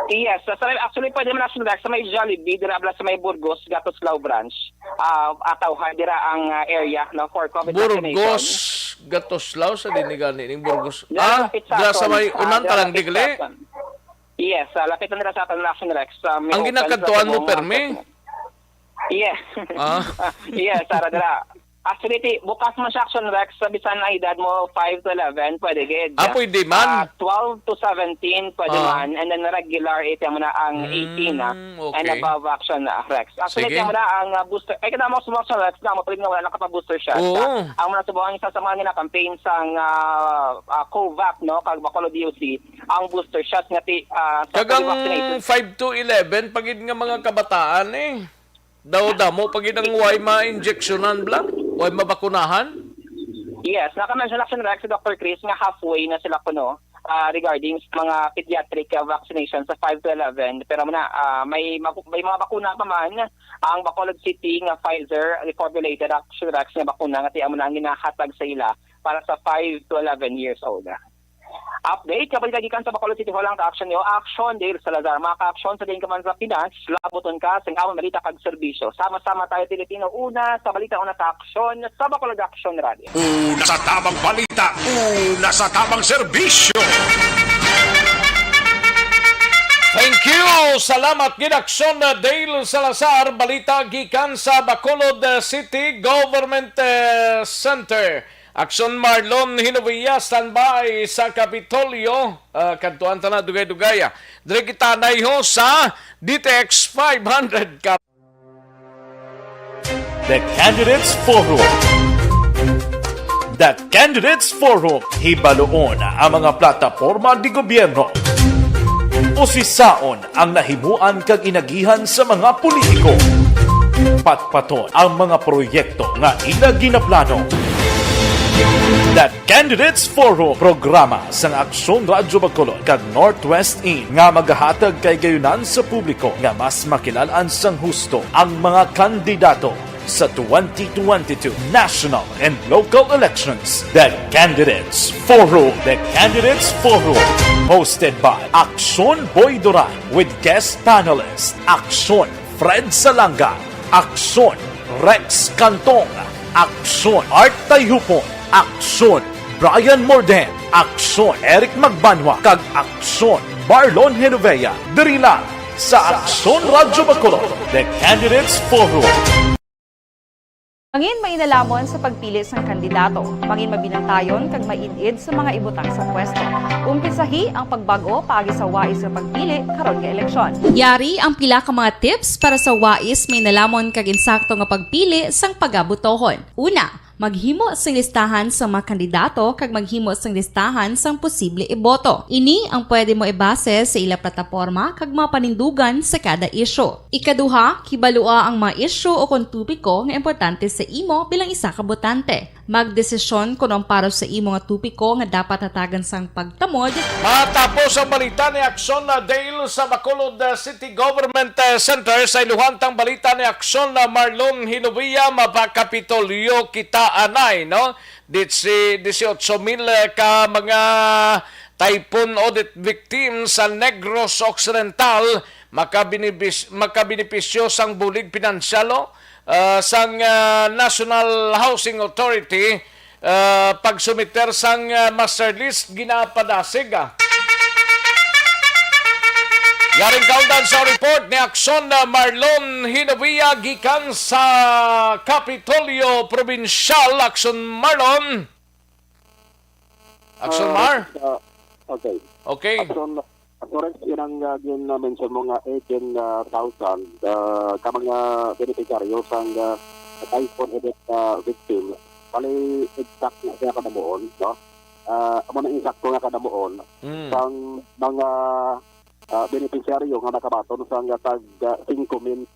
Yes, actually pwede man Action Rex sa may Jollibee, dira abla sa may Burgos, Gatoslao branch. Ataw dira ang area no, for COVID vaccination. Burgos, Gatoslao sa dinigani ning Burgos. Dira sa may unang Talandigle? Yes, lapit na nila sa atin Action Rex. Ang ginakadtuan mo permi? Yes. Yes, dira. Actually, bukas mo siya Action Rex, bisan na edad mo 5 to 11, pwede gid. Pwede man? 12 to 17, pwede man. And then regular, ito mo na ang 18 okay. and above Action Rex. Actually, ito mo na ang booster. Kada mo sa Action Rex, mapalig na wala nakapa-booster shot. Ang mga subukan isa sa mga campaign sang COVAC, no? Kag Bacolod DOC, ang booster shot nga kagang 5 to 11, pagid nga mga kabataan eh. Daw-damo, pagid ang way ma-injectionan bla? Way mabakunahan? Yes, naka-mention Action Rex si Dr. Chris nga halfway na sila kuno regarding sa mga pediatric vaccination sa 5 to 11. Pero may mga bakuna pa man ang Bacolod City nga Pfizer reformulated Action Rex nga bakuna nga tiyan mo na ang ginahatag sa ila para sa 5 to 11 years old. Update, kapag nagikan sa Bacolod City Hall ang ka-action niyo, Action Dale Salazar, mga ka-action sa din ka man sa Pinas, laboton ka, sa among balita kag serbisyo. Sama-sama tayo Pilipino, una sa balita, una ka-action sa Bacolod Action Radio. Una sa tamang balita, una sa tamang serbisyo. Thank you! Salamat gid-action na Dale Salazar, balita gikan sa Bacolod City Government Center. Aksyon Marlon Hinovia standby sa Kapitolyo. Kantuan ta na dugay-dugaya. Dire kita naiho sa DTX 500 ka. The Candidates Forum. The Candidates Forum. Hibaloon ang mga plataporma di gobyerno. Usisaon ang nahimuan kag inagihan sa mga politiko. Patpaton ang mga proyekto nga ila ginaplano. The Candidates Forum, programa sang Aksyon Radyo Bacolod kag Northwest In nga magahatag kay gayunan sa publiko nga mas makilalan sang husto ang mga kandidato sa 2022 national and local elections. The Candidates Forum. The Candidates Forum, hosted by Aksyon Boy Duran with guest panelist Aksyon Fred Salanga, Aksyon Rex Cantong, Aksyon Art Tayhupon, Aksyon Brian Morden, Aksyon Eric Magbanwa, kag Aksyon Marlon Hinovea. Diri lang sa Aksyon Radyo Bacolod. The Candidates Forum. Mangin mainalamon sa pagpili ng kandidato, mangin mabinantayon kag mainid sa mga ibutang sa pwesto. Umpisahi ang pagbago paagi sa wais sa pagpili karon nga eleksyon. Yari ang pila ka mga tips para sa wais may nalamon kag insakto nga pagpili sang pagabutohon. Una, maghimo sang listahan sa mga kandidato kag maghimo sang listahan sang posible iboto. Ini ang pwede mo ibase sa ila plataporma kag mga panindugan sa kada isyu. Ikaduha, kibalua ang mga isyu o kontupiko nga importante sa imo bilang isa ka botante. Magdesisyon kung ang para sa imo nga tupiko nga dapat hatagan sang pagtamod. Matapos ang balita ni Aksyon na Dale sa Bacolod City Government Center sa iluhantang balita ni Aksyon na Marlon Hinovia mapakapitolyo kita anay, no? 18,000 ka mga typhoon audit victims sa Negros Occidental makabenepisyo sang bulig pinansyalo sang National Housing Authority pagsumiter sang master list ginapadasig. Yaring kaundan sa report ni Aksyon na Marlon Hinovia gikan sa Kapitolyo Provincial. Aksyon Marlon. Aksyon Mar. Okay. Okay. Correct, yun ang gin-mention mo nga 18,000 ka mga beneficiaryo sang typhoon edit victim. Bali, exact nga kaya kadamuon, no? Amo na exact nga kadamuon sang mga beneficiaryo nga nakabaton sang tag 5,000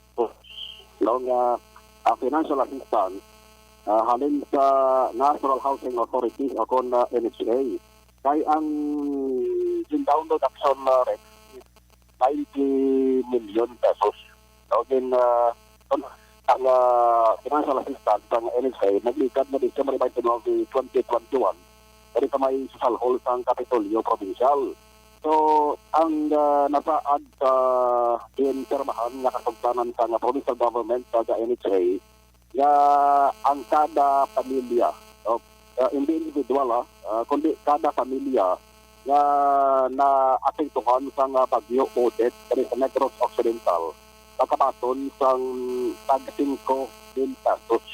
no nga financial assistance halin sa National Housing Authority o kon NHA. Kay ang download action rate 90 million pesos. So din ang financial assistance ng NHA naglikad na December 2021 dahil pa may social hall sa Kapitolyo Provincial. So ang nasaad sa intermahan na kasugtanan sa provincial government sa NHA nga ang kada pamilya hindi individual kundi kada pamilya na naapektuhan sa bagyo Odette sa Negros Occidental nakabaton sang tag 5 million pesos.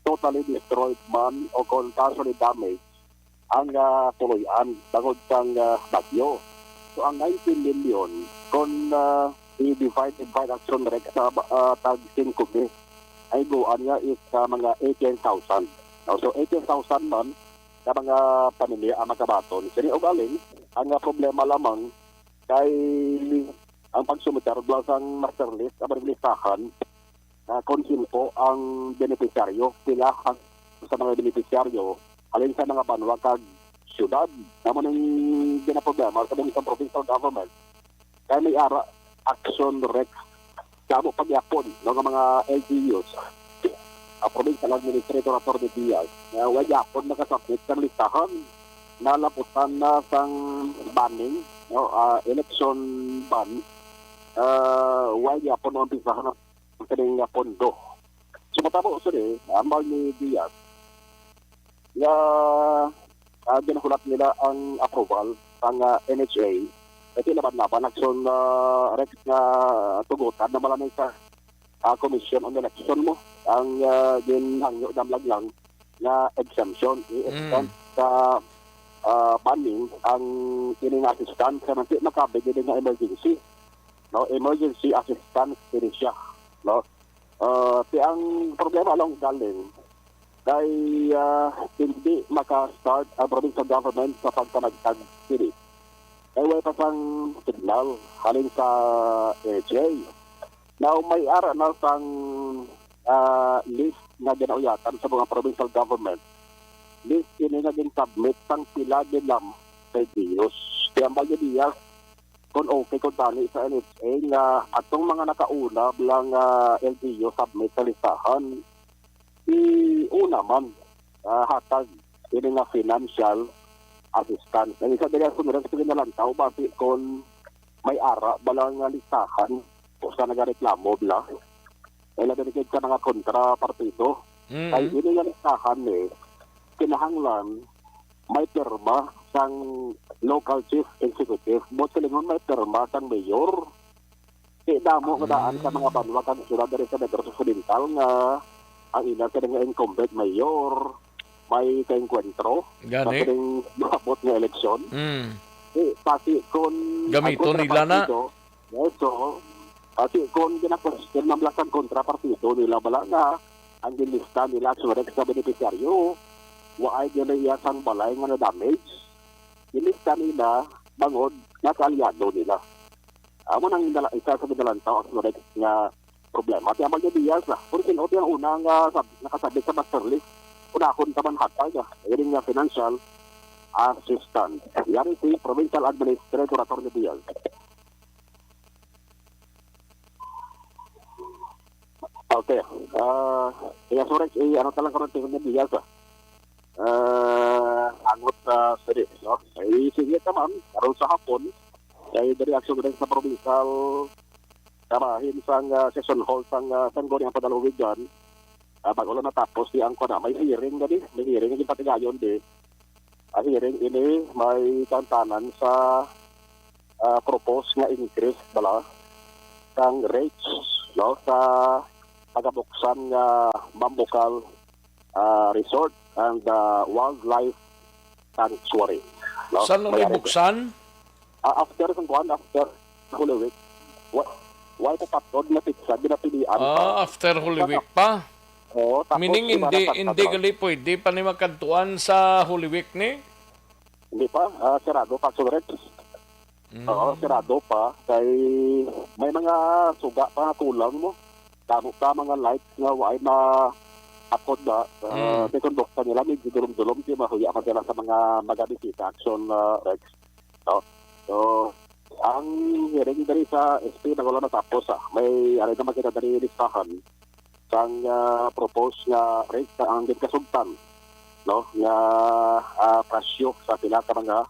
Totally destroyed man o kung casually damaged ang tuluyan bangod sang bagyo. So ang 19 million kung i-divide by action rate sa tag 5 million ay buwan nga is mga 18,000. So 18,000 man na mga pamilya ang makabaton. Sini og alin ang problema lamang kay ang pagsumiter lang sang master list ang listahan kung sino po ang beneficiaryo pila sa mga beneficiaryo alin sa mga banwa kag syudad namon ang ginaproblema sa mga provincial government kay may ara action rec kamo pagyapon ng mga LGUs provincial administrator Atty. Diaz na wayapon nakasubmit sa listahan nalaputan na sang banning election ban wayapon ang pisahan ng kaning pondo. So matabo sila amal ni Diaz na ginahulat nila ang approval sang NHA. Ito laban-laban, nagsun rek na tugutan na malamay sa Commission on Election mo ang ginhangyo damlag lang nga exemption i-extend sa banning ang ining assistance sa nanti makabigay nga emergency, no, emergency assistance din siya, no. Ang problema lang galing kay hindi maka-start ang provincial government sa pagpanagtag city. Kaya way pa sang signal halin sa AJ. Now, may ara na sang list na ginauyatan sa mga provincial government. List ini nga submit sang pila gilam kay Dios. Kaya ang bagay kung okay kung tani sa NHA nga atong mga nakauna bilang LGU submit sa listahan, una man hatag ini nga financial assistance. Ang isa din ang sunod sa ginalantaw basi kung may ara balang listahan o sa nagareklamo bla. Kaya nagigit ka nga kontra partido. Ay ini nga listahan kinahanglan may pirma sang local chief executive, but silingon may pirma sang mayor. Kaya damo nga daan sa mga banwa kan sila dari sa Negros Occidental nga ang ina ka nga incumbent mayor, may ka-encuentro, Gani. kasi makabot nga eleksyon. Pati kung Gamito nila na. Yes, so, pati kung gina-question mamlakan kontra partido nila bala nga ang ginlista nila surek sa beneficiaryo, waay ginaya sang balay nga na-damage, ginlista nila bangod na kaalyado nila. Amo nang isa sa binalantaw ang surek nga problema. Kaya mag-idiyas na, kung sinot yung una nga nakasabit sa master list, unahon ka man hatag, yun nga financial assistance. Yan si Provincial Administrator Atty. Diaz. Okay. Kaya Surex, ano talang karoon tingin ni Diaz, angot sa siri. No? Sige naman, karoon sa hapon, kaya dari aksyon din sa provincial karahin sang session hall sang Sanggol ang padaluwigan. Bago lang natapos di ang ko na may hearing gani, may hearing yung patigayon di. Hearing ini may tantanan sa propose nga increase bala sang rates, no, sa pagabuksan nga Bambucal Resort and Wildlife Sanctuary. No? Saan nung ibuksan? After Holy Week, why po patod na pizza, ginapilian pa. After Holy Week pa? Oo, tapos Meaning hindi gali pwede pa ni magkantuan sa Holy Week ni? Hindi pa, sirado pa, suret. Oo, sirado pa. Kay may mga suga pa na kulang mo. Damo ka mga lights nga why na apod na. May kondokta nila, may dulom-dulom, di mahuya ka sila sa mga magabisita action Rex. So, ang hearing dari sa SP na wala natapos, may ano naman kita dari listahan sang propose nga rate ang kasugtan, no, nga presyo sa pila ka mga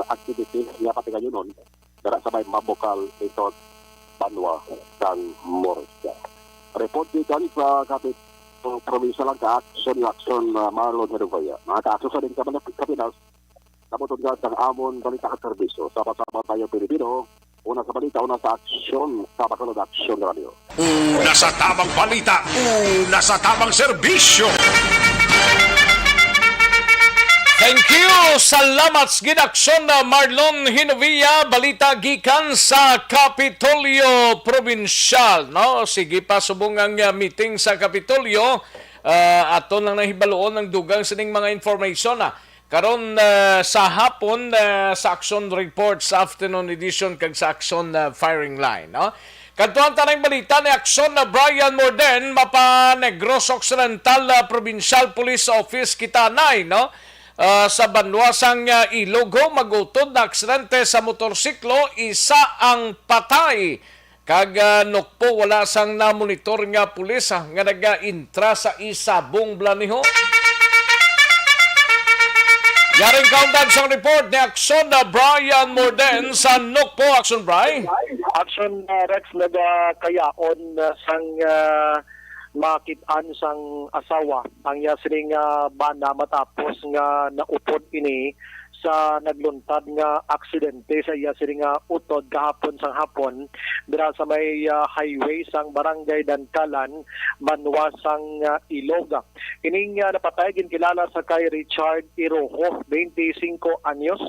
activity nga patigayonon dara sa may Bambucal Resort Banwa sang Morisca. Report dito sa kapit provincial ang action Marlon Hervaya. Mga ka-action din ka man sa Pinas. Naputod ka sa amon balita at serbisyo. Sama-sama tayo Pilipino. Una sa balita, una sa aksyon. Sa Bacolod Action Radio. Una sa tamang balita, una sa tamang serbisyo. Thank you! Salamat sa ginaksyon na Marlon Hinovia, balita gikan sa Kapitolyo Provincial. No? Sige pa subong ang meeting sa Kapitolyo. Ato lang nahibaluon ng dugang sining mga information karon sa hapon sa Action Report sa afternoon edition kag sa Action Firing Line. No? Kantuan tanang balita ni Action na Brian Morden mapa Negros Occidental Provincial Police Office Kitanay, no? Sa banwasang Ilogo magutod na aksidente sa motorsiklo, isa ang patay. Kag nukpo wala sang na-monitor nga pulis nga naga-intra sa isabong blaniho. Yaring countdown sa report ni Action na Brian Morden sa nukpo. Action, Brian. Action Rex nagakayaon sang makitaan sang asawa ang sining bana matapos nga naupod ini sa nagluntad nga aksidente sa iya sini nga utod kahapon sang hapon dira sa may highway sang Barangay Dankalan, Banwa sang Ilog. Ining napatay ginkilala sa kay Richard Irojo, 25 anyos.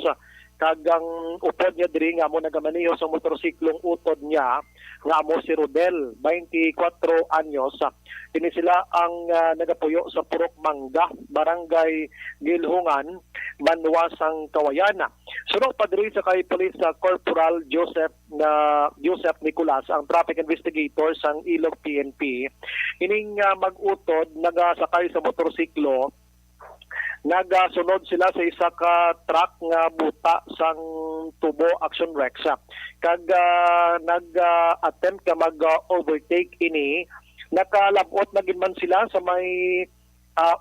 Kagang upod niya diri nga mo nagamaniho sa motorsiklong utod niya nga mo si Rodel, 24 anyos. Kini sila ang nagapuyo sa Purok Mangga, Barangay Gilhungan, Banwasang Kawayan. Sunod pa diri sa kay Police Corporal Joseph Nicolas, ang traffic investigator sang Ilog PNP. Ining mag-utod nagasakay sa motorsiklo. Nagasunod sila sa isa ka truck nga buta sang tubo Action Rex. Kag nag-attempt ka mag-overtake ini, nakalabot na gid man sila sa may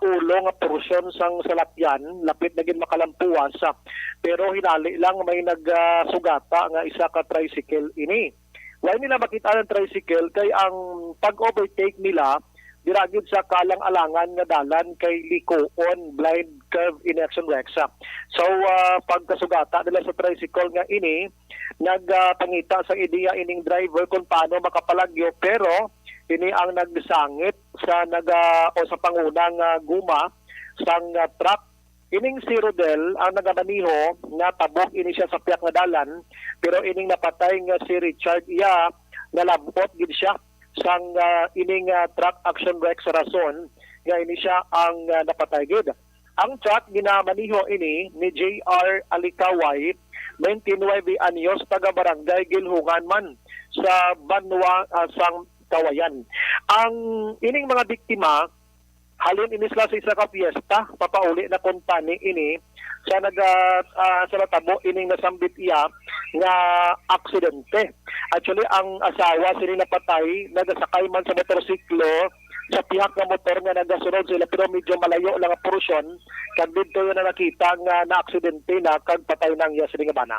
ulo nga porsyon sang salakyan, lapit na gid makalampuas. Pero hinali lang may nagsugata nga isa ka tricycle ini. Wala nila makita ng tricycle kay ang pag-overtake nila diragid sa kalang-alangan nga dalan kay Likoon Blind Curve in Action Rex. So pagkasugata nila sa tricycle nga ini, nagpangita sa ideya ining driver kung paano makapalagyo, pero ini ang nagsangit sa sa pangunang guma sang truck. Ining si Rodel ang nagamaniho nga tabok ini siya sa piyak nga dalan, pero ining napatay nga si Richard iya nalabot gid siya sang ining truck Action Rex rason nga ini siya ang napatay gid. Ang truck ginamaniho ini ni J.R. Alikaway, 29 anyos, taga Barangay Gilhungan man sa Banwa sang Kawayan. Ang ining mga biktima halin ini sila sa isa ka fiesta, papauli na kumpani ini sa sa natabo ining nasambit iya nga aksidente. Actually, ang asawa sila napatay, nagasakay man sa motorsiklo sa pihak ng motor nga nagasunod sila, pero medyo malayo lang ang porusyon. Kag dito yun na nakita nga na-aksidente na kag patay nang iya sila nga bana.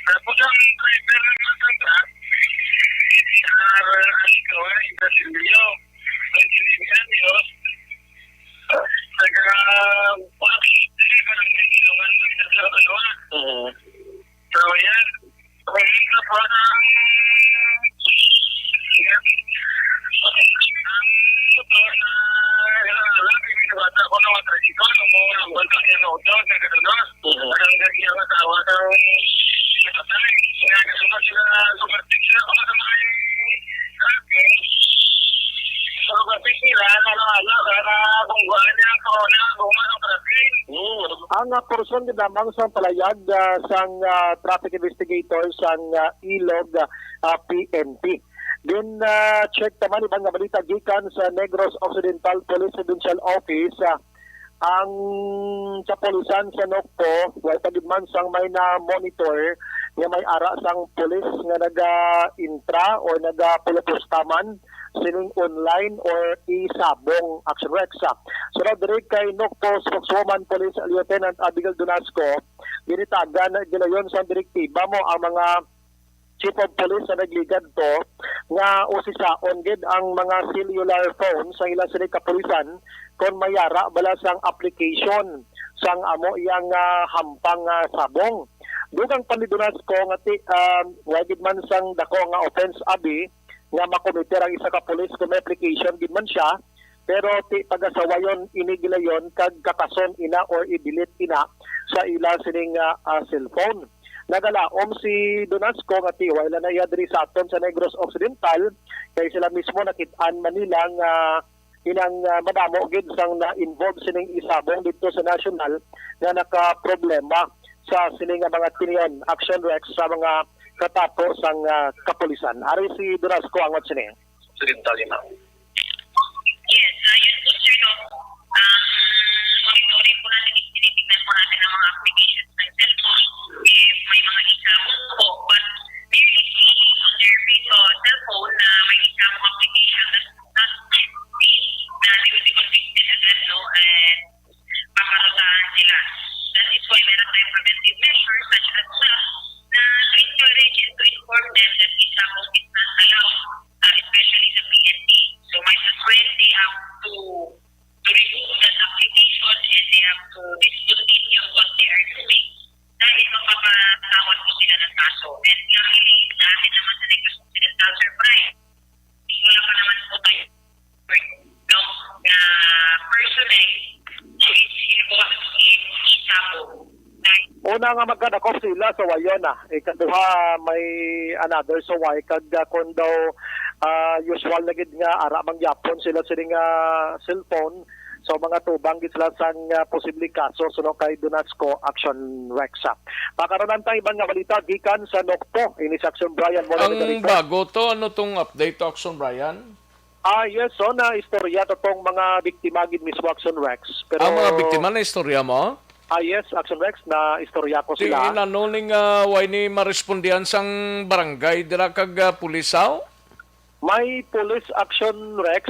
Tapos ang driver ng mga truck, Alikaway, Basilio, 29 anyos, Barangay Gilhungan, sa Banwa. So yan, na parang ang motor na lalaki, may bata ko na matrasikol, kung ang bata niya na utod, na gano'n, hanggang niya matawa ng patay, nagasunod sila sumartik sila, kung naman so kapit nila, para kung guhaan niya ako na gumanong traffic. Ang porson din lamang sa palayag sang traffic investigator sang Ilog PNP. Din check naman ibang balita gikan sa Negros Occidental Police Provincial Office. Ang kapulisan sa Nokpo, wala tagidman sang may na-monitor nga may ara sang pulis nga naga-intra o naga-pulopostaman sining online or isabong Action Rex. Sunod diri kay Nokpo spokeswoman Police Lieutenant Abigail Donasco, ginitagan gilayon sa direktiba mo ang mga chief of police na nagligad to nga usisaon gid ang mga cellular phones sa ilang sining kapulisan kon mayara bala sang application sang amo iyang hampang sabong. Dugang panidunas ko nga wagid man sang dako nga offense abi nga makomiter ang isa ka pulis kung may application gid man siya, pero pagasawayon inigilayon kag kakason ina or i-delete ina sa ila sining cellphone. Nagalaom si Donasco nga wala na yadri sa aton sa Negros Occidental kay sila mismo nakit-an Manila nga inang madamo gid sang na-involve sining isabong dito sa national nga naka-problema sa sining mga tinion Action Rex sa mga katapos ang kapulisan. Ari si Donasco ang what's sining? Occidental yun. Yes, yun po sir, no. Monitoring po natin, tinitignan po natin ang mga applications ng cellphone. If may mga isabong po, but very easy on their cellphone na may isabong application na they will be convicted agad, no, and pakarutahan sila. That is why meron tayong preventive measures such as na to encourage and to inform them that isabong is not allowed, especially sa PNP. So Una nga magkadakop sila sa wayon ikaduha may another sa way kag kung daw usual na gid nga ara mangyapon sila sining cellphone. So mga tubang gid sila sang posible kaso suno kay Dunasco Action Rexa. Pakaroon tayong ibang nga balita gikan sa Nokpo ini si Action Brian mo. Ang bago to, ano tong update to, Action Brian? Yes, so na istorya to tong mga biktima gid mismo Action Rex. Pero Ang mga biktima na istorya mo? yes, Action Rex na istorya ko Ti sila. inanuling way ni marespondihan sang barangay dira kag pulisaw? May police action Rex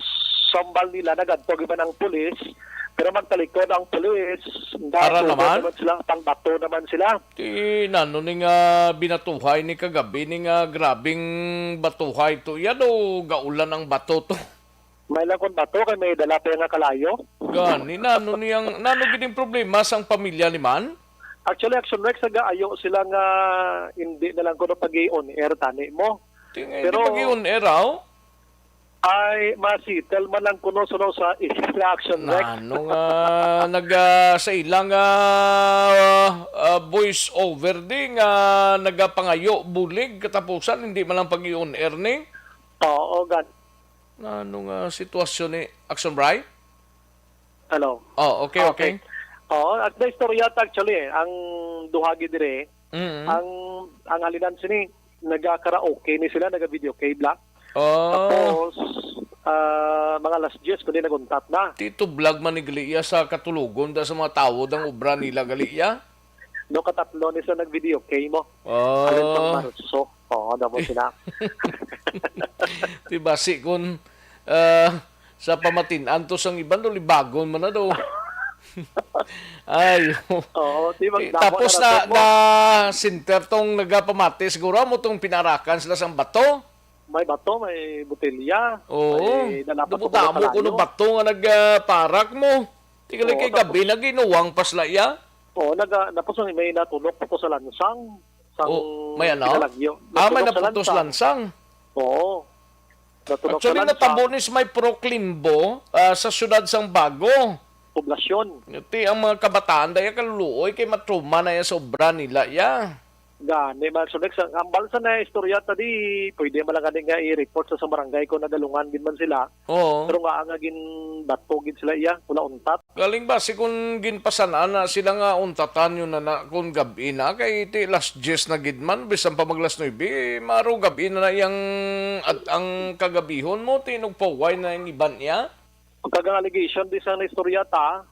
sambal nila nagadto giban ang pulis pero magtalikod ang pulis Para naman? sila pangbato naman sila. Ti inanuling binatuhay ni kagabi ni grabing batuhay to. Yan o gaulan ang bato to. May lang kung bato kay may dala pa nga kalayo. Gani nano niyang nano gid yung problema sang pamilya ni man? Actually Action Rex ayo sila nga hindi na lang kuno pag-i-on air tani mo. Pero pag-iun eraw? Ay masitel man lang kuno suno sa Action Rex. Nano nga sa ilang voice over di nga nagapangayo bulig katapusan hindi man lang pag-iun air ni? Oo, gan. Nano nga sitwasyon ni Action Bry? Hello. Oh, okay. Oo, at na istorya actually ang duhagi dire. Mm-hmm. Ang alinan sini naga-karaoke ni sila, naga-video kay Black. Oh. Tapos mga last years kundi naguntat na. Tito vlog man ni Galiya sa katulugon da sa mga tawod ang obra nila Galiya. No katatlo ni sa nag-video kay mo. Oh. Alin pang marutso. Oo, damo sila. Di basi kun sa pamatinan to sang iban do libagon man na do. Ay. Oo, di Tapos na center tong nagapamati siguro mo tong pinarakan sila sang bato. May bato, may botelya. Oo. May dalapat Damo ko no bato nga nagparak mo. Tingala kay gabi na ginuwang paslaya. Oo, napos may natulog po sa lansang. May ano? May naputos lansang. Oo. Actually, natabonis may proklimbo sa syudad sang Bago. Poblasyon. Iti ang mga kabataan daya kaluluoy kay matruma na yan sobra nila ya. Gani man so next ang balsa na istorya tadi pwede malangani nga i-report sa barangay ko nadalungan gid man sila. Oo. Pero nga gin bato gid sila iya wala untat. Galing ba si kun ginpasanan na sila nga untatan yun na kun gabi na kay iti last yes na gid man bisan pa maglas 9 maro gabi na yang at ang kagabihon mo tinugpaway na yung iban niya. Pagkagang allegation di sa istorya ta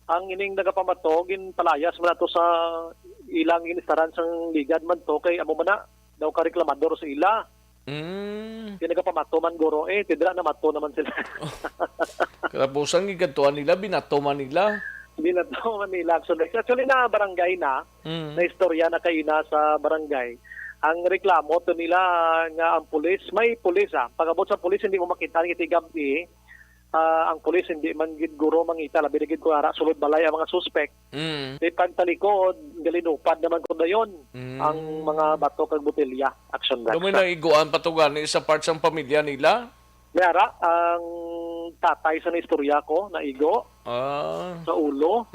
ang ining nagapamato gin palayas man ato sa ilang inistaran sang ligad man to kay amo man na daw ka reklamador sa ila. Kaya nagapamato man guro tidra na mato naman sila. Kalabusan gigadtuan nila binato man nila. Binato man nila. So actually na barangay na na istorya na kay na sa barangay. Ang reklamo to nila nga ang pulis, may pulis pagabot sa pulis hindi mo makita ni gabi. Ang pulis hindi man gid guro mangita labi gid ko ara sulod balay ang mga suspect. Pagtalikod galinupad naman ko dayon ang mga bato kag botelya Action Rex. Dumay na iguan patugan sa parts ng pamilya nila. Mayara ang tatay sa istorya ko na igo sa ulo.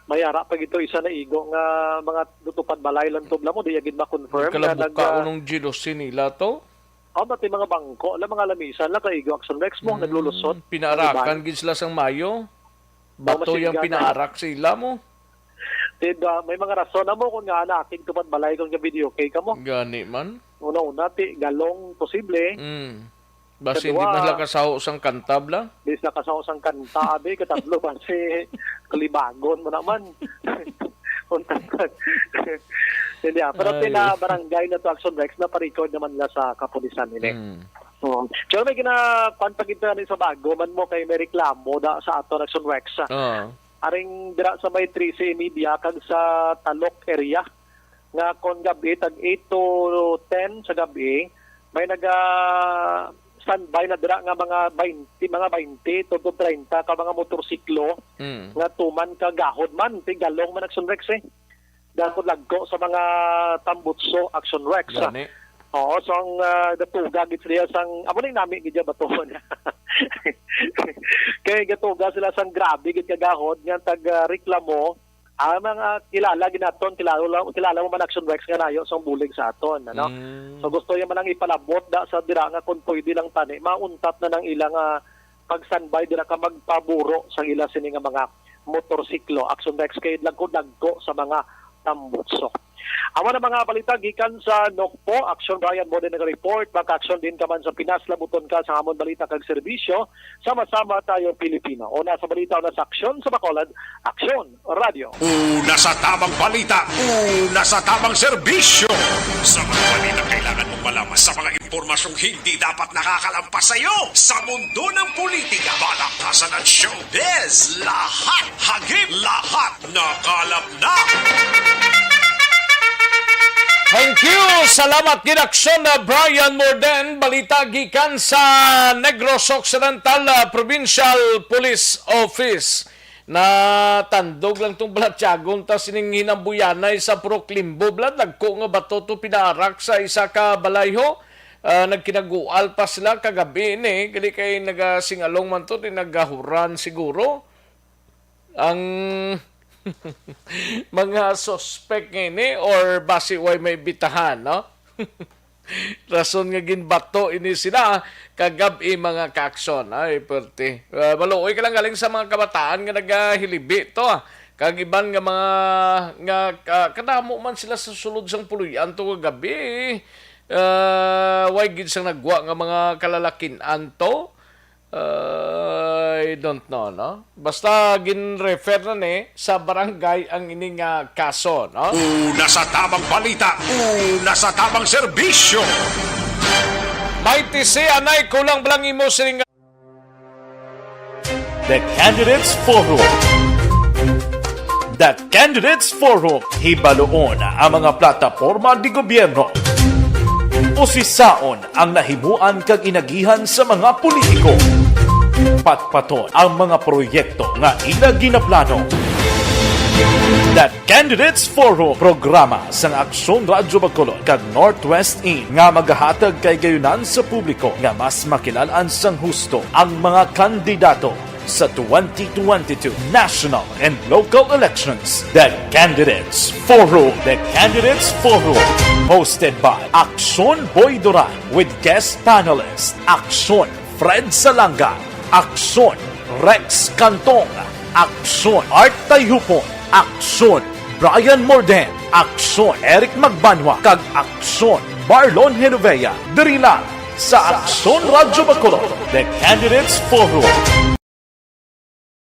Mayara pag ito isa na igo nga mga dutupad balay lang tubla mo di agid ma-confirm na nagka unong jealousy nila to. Mati mga bangko, mga lamisan lang kay Action Rex mo naglulusot. Pinaarakan gid sila sang Mayo. Bato yung pinaarak sila mo. May mga rason na mo kung nga aking tupad balay kung video kay ka mo. Gani man. Una-una, galong posible. Basta hindi man lang kasaho sang kantabla. Bis na kasaho sang kanta, abe, katatlo kasi kalibagon mo naman. Hindi pero barangay na to Action Rex na pa-record naman nila sa kapulisan nila. Pero may pagkita sa Bago man mo kay may reklamo sa ato Action Rex. Aring dira sa may 13 media kag sa Talok area nga kon gabi tag 8 to 10 sa gabi may standby na dira nga mga 20 to 30 ka mga motorsiklo nga tuman ka gahod man tigalong man Action Rex dahil lagko sa mga tambutso Action Rex. Oo, so ang datuga gid sila sang amo ning nami gid bato niya. Kay gatuga sila sang grabe gid kagahod nga tag reklamo ang mga kilala ginaton, kilala mo man Action Rex nga nayo sa bulig sa aton, ano? So gusto niya man lang ipalabot da sa dira nga kung pwede lang tani mauntat na ng ilang pagsanbay dira ka magpaburo sa ila sini nga mga motorsiklo. Action Rex kay dagko sa mga tambutso. Awan na mga balita gikan sa Nokpo, Action Brian mo din nag-report, maka-action din ka man sa Pinas, labuton ka sa hamon balita kag serbisyo, sama-sama tayo Pilipino. Una sa balita, una sa aksyon sa Bacolod, Aksyon Radio. Una sa tamang balita, una sa tamang serbisyo. Sa mga balita kailangan mong malaman sa mga impormasyong hindi dapat nakakalampas sa iyo. Sa mundo ng politika, balakasan at showbiz, lahat hagip, lahat nakalap na. Thank you! Salamat ginaksyon na Brian Morden. Balita gikan sa Negros Occidental Provincial Police Office. Na tandog lang itong Blatyagon ta sining hinambuyanay sa Proclimbo. Nagko nga bato to pinarak sa isa ka balayho. Nagkinagual pa sila kagabi ni. Kaya kay nagasingalong man to, nagahuran siguro. Ang mga suspect ini or basi way may bitahan, no? Rason nga ginbato ini sila kagabi mga kakson. Ay, perti. Maluoy ka lang galing sa mga kabataan nga nagahilibi to. Kagiban nga mga kadamo man sila sa sulod sang puluyan to kagabi. Way gid sang nagwa nga mga kalalakinan to. I don't know, no? Basta gin-refer na sa barangay ang ining kaso, no? Una sa tamang balita, una sa tamang serbisyo. May tisi, anay, kulang balang imo sining The Candidates Forum. The Candidates Forum, hibaloon ang mga plataporma di gobyerno. Usisaon ang nahimuan kag inagihan sa mga politiko. Patpaton ang mga proyekto nga ila ginaplano. The Candidates Forum, programa sang Aksyon Radyo Bacolod kag Northwest In nga magahatag kay gayunan sa publiko nga mas makilalan sang husto ang mga kandidato sa 2022 national and local elections. The Candidates Forum. The Candidates Forum. Hosted by Aksyon Boy Duran with guest panelist Aksyon Fred Salanga, Aksyon Rex Cantong, Aksyon Art Tayhupon, Aksyon Brian Morden, Aksyon Eric Magbanwa, kag Aksyon Marlon Genovea. Diri lang sa Aksyon Radyo Bacolod. The Candidates Forum.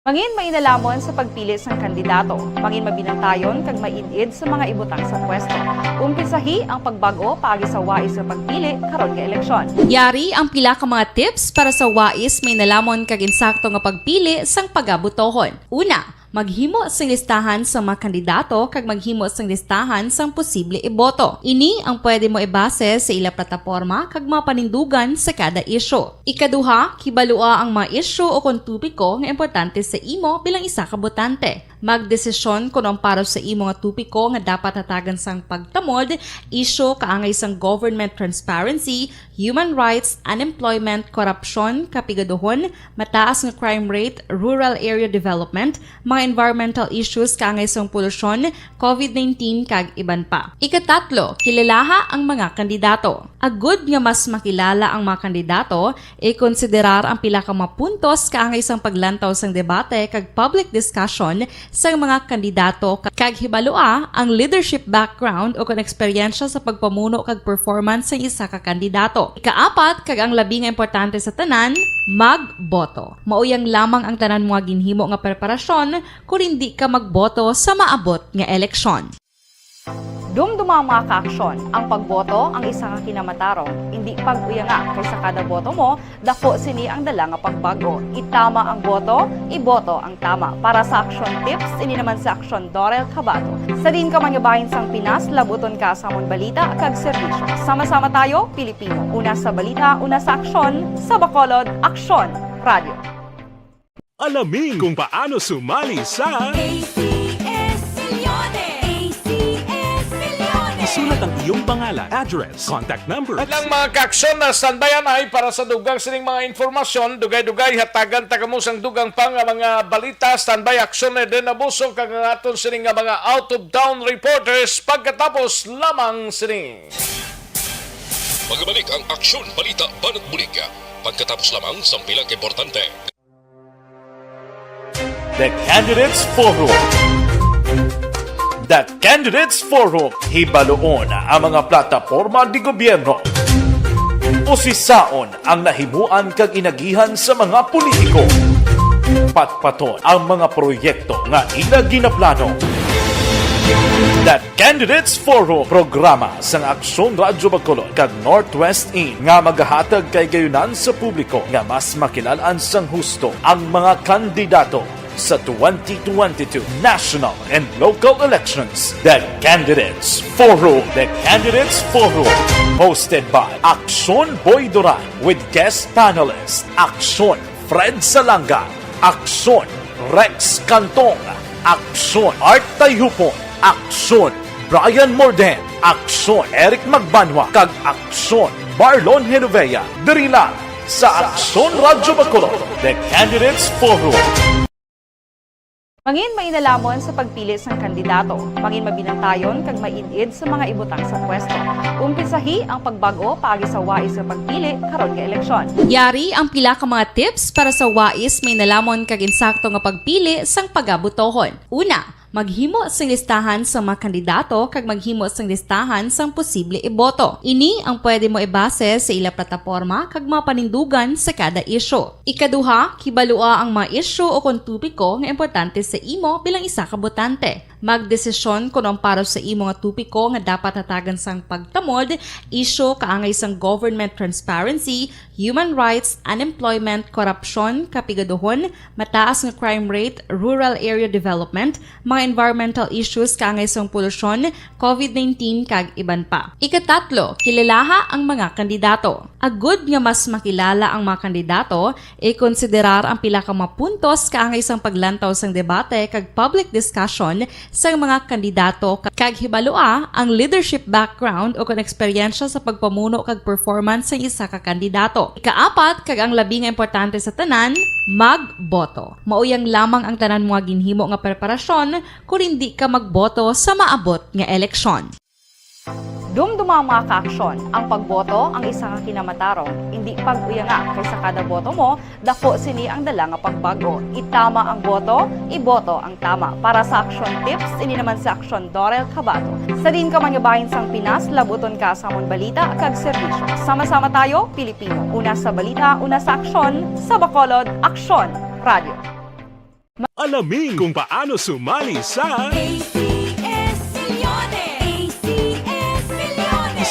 Mangin mainalamon sa pagpili sang kandidato, mangin mabinantayon kag mainid sa mga ibutang sa pwesto. Umpisahi ang pagbago paagi sa wais sa pagpili karon nga eleksyon. Yari ang pila ka mga tips para sa wais may nalamon kag insakto nga pagpili sang pagabutohon. Una, maghimo sang listahan sa mga kandidato kag maghimo sang listahan sang posible iboto. Ini ang pwede mo ibase sa ila plataporma kag mga panindugan sa kada isyu. Ikaduha, kibalua ang mga isyu o kung tupiko nga importante sa imo bilang isa ka botante. Magdesisyon kung ang para sa imo nga tupiko nga dapat hatagan sang pagtamod, isyu kaangay sang government transparency, human rights, unemployment, korupsyon, kapigaduhon, mataas nga crime rate, rural area development, mga environmental issues kaangay sang polusyon, COVID-19 kag iban pa. Ikatatlo, kilalaha ang mga kandidato. Agud nga mas makilala ang mga kandidato, i-konsiderar ang pila ka mga puntos kaangay sang paglantaw sang debate kag public discussion sa mga kandidato kag hibalua ang leadership background o kon eksperyensya sa pagpamuno kag performance sa isa ka kandidato. Ikaapat kag ang labi nga importante sa tanan, magboto. Mauyang lamang ang tanan mga ginhimo nga preparasyon kung hindi ka magboto sa maabot nga eleksyon. Dumduma mga kaaksyon, ang pagboto ang isa nga kinamatarong, hindi pag-uyanga kay sa kada boto mo, dako sini ang dala nga pagbago. Itama ang boto, iboto ang tama. Para sa action tips, ini naman sa Aksyon Dorel Cabato. Sa din ka manyabahin sang Pinas, labuton ka sa among balita kag serbisyo. Sama-sama tayo, Pilipino. Una sa balita, una sa aksyon, sa Bacolod, Aksyon Radio. Alamin kung paano sumali sa Isulat ang iyong pangalan, address, contact number, at Ilang mga kaaksyon na standbayan ay para sa dugang sining mga informasyon, dugay-dugay hatagan tagamusang dugang pa nga mga balita, standby aksyon na din abuso kag aton sining nga mga out of town reporters pagkatapos lamang sining. Magbalik ang Aksyon Balita Banat Bulig pagkatapos lamang sa pilang importante. The Candidates Forum. The Candidates Forum, hibaloon ang mga plataporma di gobyerno. Usisaon ang nahimuan kag inagihan sa mga politiko. Patpaton ang mga proyekto nga ila ginaplano. The Candidates Forum, programa sang Aksyon Radyo Bacolod kag Northwest In nga magahatag kay gayunan sa publiko nga mas makilalan sang husto ang mga kandidato sa 2022 national and local elections. The Candidates Forum. The Candidates Forum, hosted by Aksyon Boy Duran with guest panelists Aksyon Fred Salanga, Aksyon Rex Cantong, Aksyon Art Tayhupon, Aksyon Brian Morden, Aksyon Eric Magbanwa, kag Aksyon Marlon Genovea. Diri lang sa Aksyon Radyo Bacolod. The Candidates Forum. Mangin mainalamon sa pagpili sang kandidato, mangin mabinantayon kag mainid sa mga ibutang sa pwesto. Umpisahi ang pagbago paagi sa wais sa pagpili karon nga eleksyon. Yari ang pila ka mga tips para sa wais may nalamon kag insakto nga pagpili sang pagabutohon. Una, maghimo sang listahan sa mga kandidato kag maghimo sang listahan sang posible iboto. Ini ang pwede mo ibase sa ila plataporma kag mga panindugan sa kada isyu. Ikaduha, kibalua ang mga isyu o kung tupiko nga importante sa imo bilang isa ka botante. Magdesisyon kung ang para sa imo nga tupiko nga dapat hatagan sang pagtamod, isyu kaangay sang government transparency, human rights, unemployment, korupsyon, kapigaduhon, mataas nga crime rate, rural area development, mga environmental issues kaangay sang polusyon, COVID-19 kag iban pa. Ikatatlo, kilalaha ang mga kandidato. Agud nga mas makilala ang mga kandidato, i-konsiderar ang pila ka mga puntos kaangay sang paglantaw sang debate kag public discussion sang mga kandidato kag hibalua ang leadership background o kon eksperyensya sa pagpamuno kag performance sa isa ka kandidato. Ikaapat, kag ang labi nga importante sa tanan, magboto. Mauyang lamang ang tanan mga ginhimo nga preparasyon kung hindi ka magboto sa maabot nga eleksyon. Dumduma ang mga kaaksyon, ang pagboto ang isa ka kinamatarong, hindi pag-uyanga kaysa kada boto mo, dako sini ang dala nga pagbago. Itama ang boto, iboto ang tama. Para sa action tips, ini naman sa Aksyon Dorel Cabato. Sa din ka manyabahin sang Pinas, labuton ka sa among balita kag serbisyo. Sama-sama tayo, Pilipino. Una sa balita, una sa aksyon, sa Bacolod, Aksyon Radio. alamin kung paano sumali sa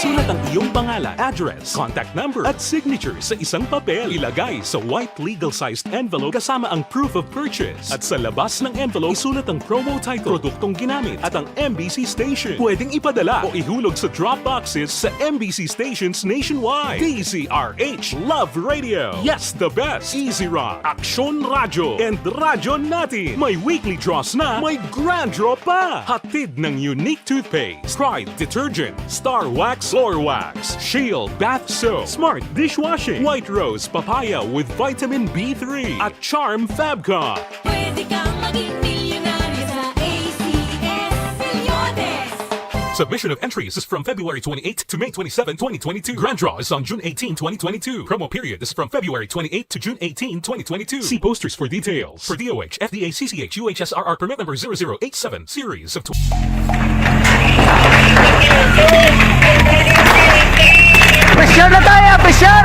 Isulat ang iyong pangalan, address, contact number, at signature sa isang papel. Ilagay sa white legal-sized envelope kasama ang proof of purchase. At sa labas ng envelope, isulat ang promo title, produktong ginamit, at ang MBC station. Pwedeng ipadala o ihulog sa drop boxes sa MBC stations nationwide. DZRH Love Radio. Yes, the best. Easy Rock, Aksyon Radyo, and Radyo Natin. May weekly draws na, may grand draw pa. Hatid ng unique toothpaste, Pride Detergent, Star Wax Floor Wax, Shield Bath Soap, Smart Dishwashing, White Rose Papaya with Vitamin B3, at Charm Fabcon. Pwede kang maging milyonaryo sa ACS Milyones. Submission of entries is from February 28 to May 27, 2022. Grand draw is on June 18, 2022. Promo period is from February 28 to June 18, 2022. See posters for details. For DOH, FDA, CCH, UHSRR permit number 0087, series of Presyar na tayo! Presyar!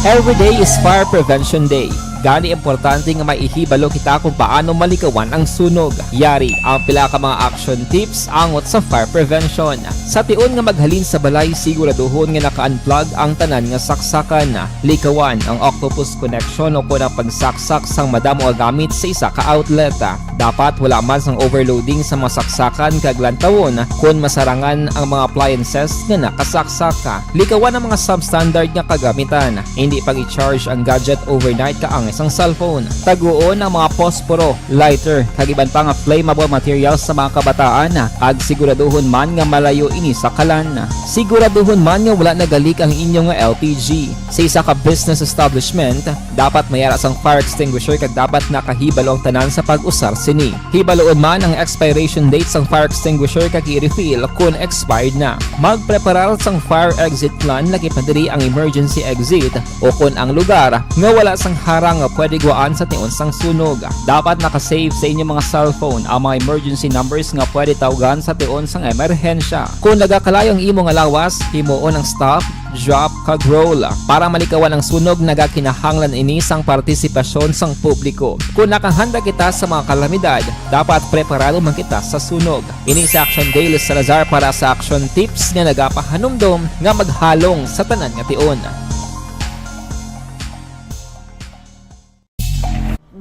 Every day is Fire Prevention Day. Gani importante nga maihibalo kita kung paano malikawan ang sunog. Yari ang pila ka mga action tips angot sa fire prevention. Sa tion nga maghalin sa balay, siguraduhon nga naka-unplug ang tanan nga saksakan. Likawan ang octopus connection o kung ang pagsaksak sang madamo nga gamit sa isa ka outlet. Dapat wala man sang overloading sa mga saksakan kag lantawon kung masarangan ang mga appliances nga nakasaksaka. Likawan ang mga substandard nga kagamitan. Hindi pag i-charge ang gadget overnight kaangis ang cellphone. Taguon ang mga posporo, lighter, kag iban pa nga flammable materials sa mga kabataan. Ag siguraduhon man nga malayo ini sa kalan. Siguraduhon man nga wala nagalik ang inyong LPG. Sa isa ka business establishment, dapat mayara sang fire extinguisher kag dapat nakahibalo ang tanan sa pag-usar sini. Hibaloon man ang expiration date sang fire extinguisher kag i-refill kung expired na. Magpreparar sang fire exit plan lagi pa diri ang emergency exit o kung ang lugar nga wala sang harang nga pwede guaan sa tion sang sunog. Dapat nakasave sa inyong mga cellphone ang mga emergency numbers nga pwede tawagan sa tion sang emerhensya. Kung nagakalayo ang imong lawas, himuon ang stop, drop kag roll. Para malikawan ang sunog, nagakinahanglan ini sang partisipasyon sang publiko. Kung nakahanda kita sa mga kalamidad, dapat preparado man kita sa sunog. Ini sa Action Daily Salazar para sa action tips nga nagapahanumdom nga maghalong sa tanan nga tion.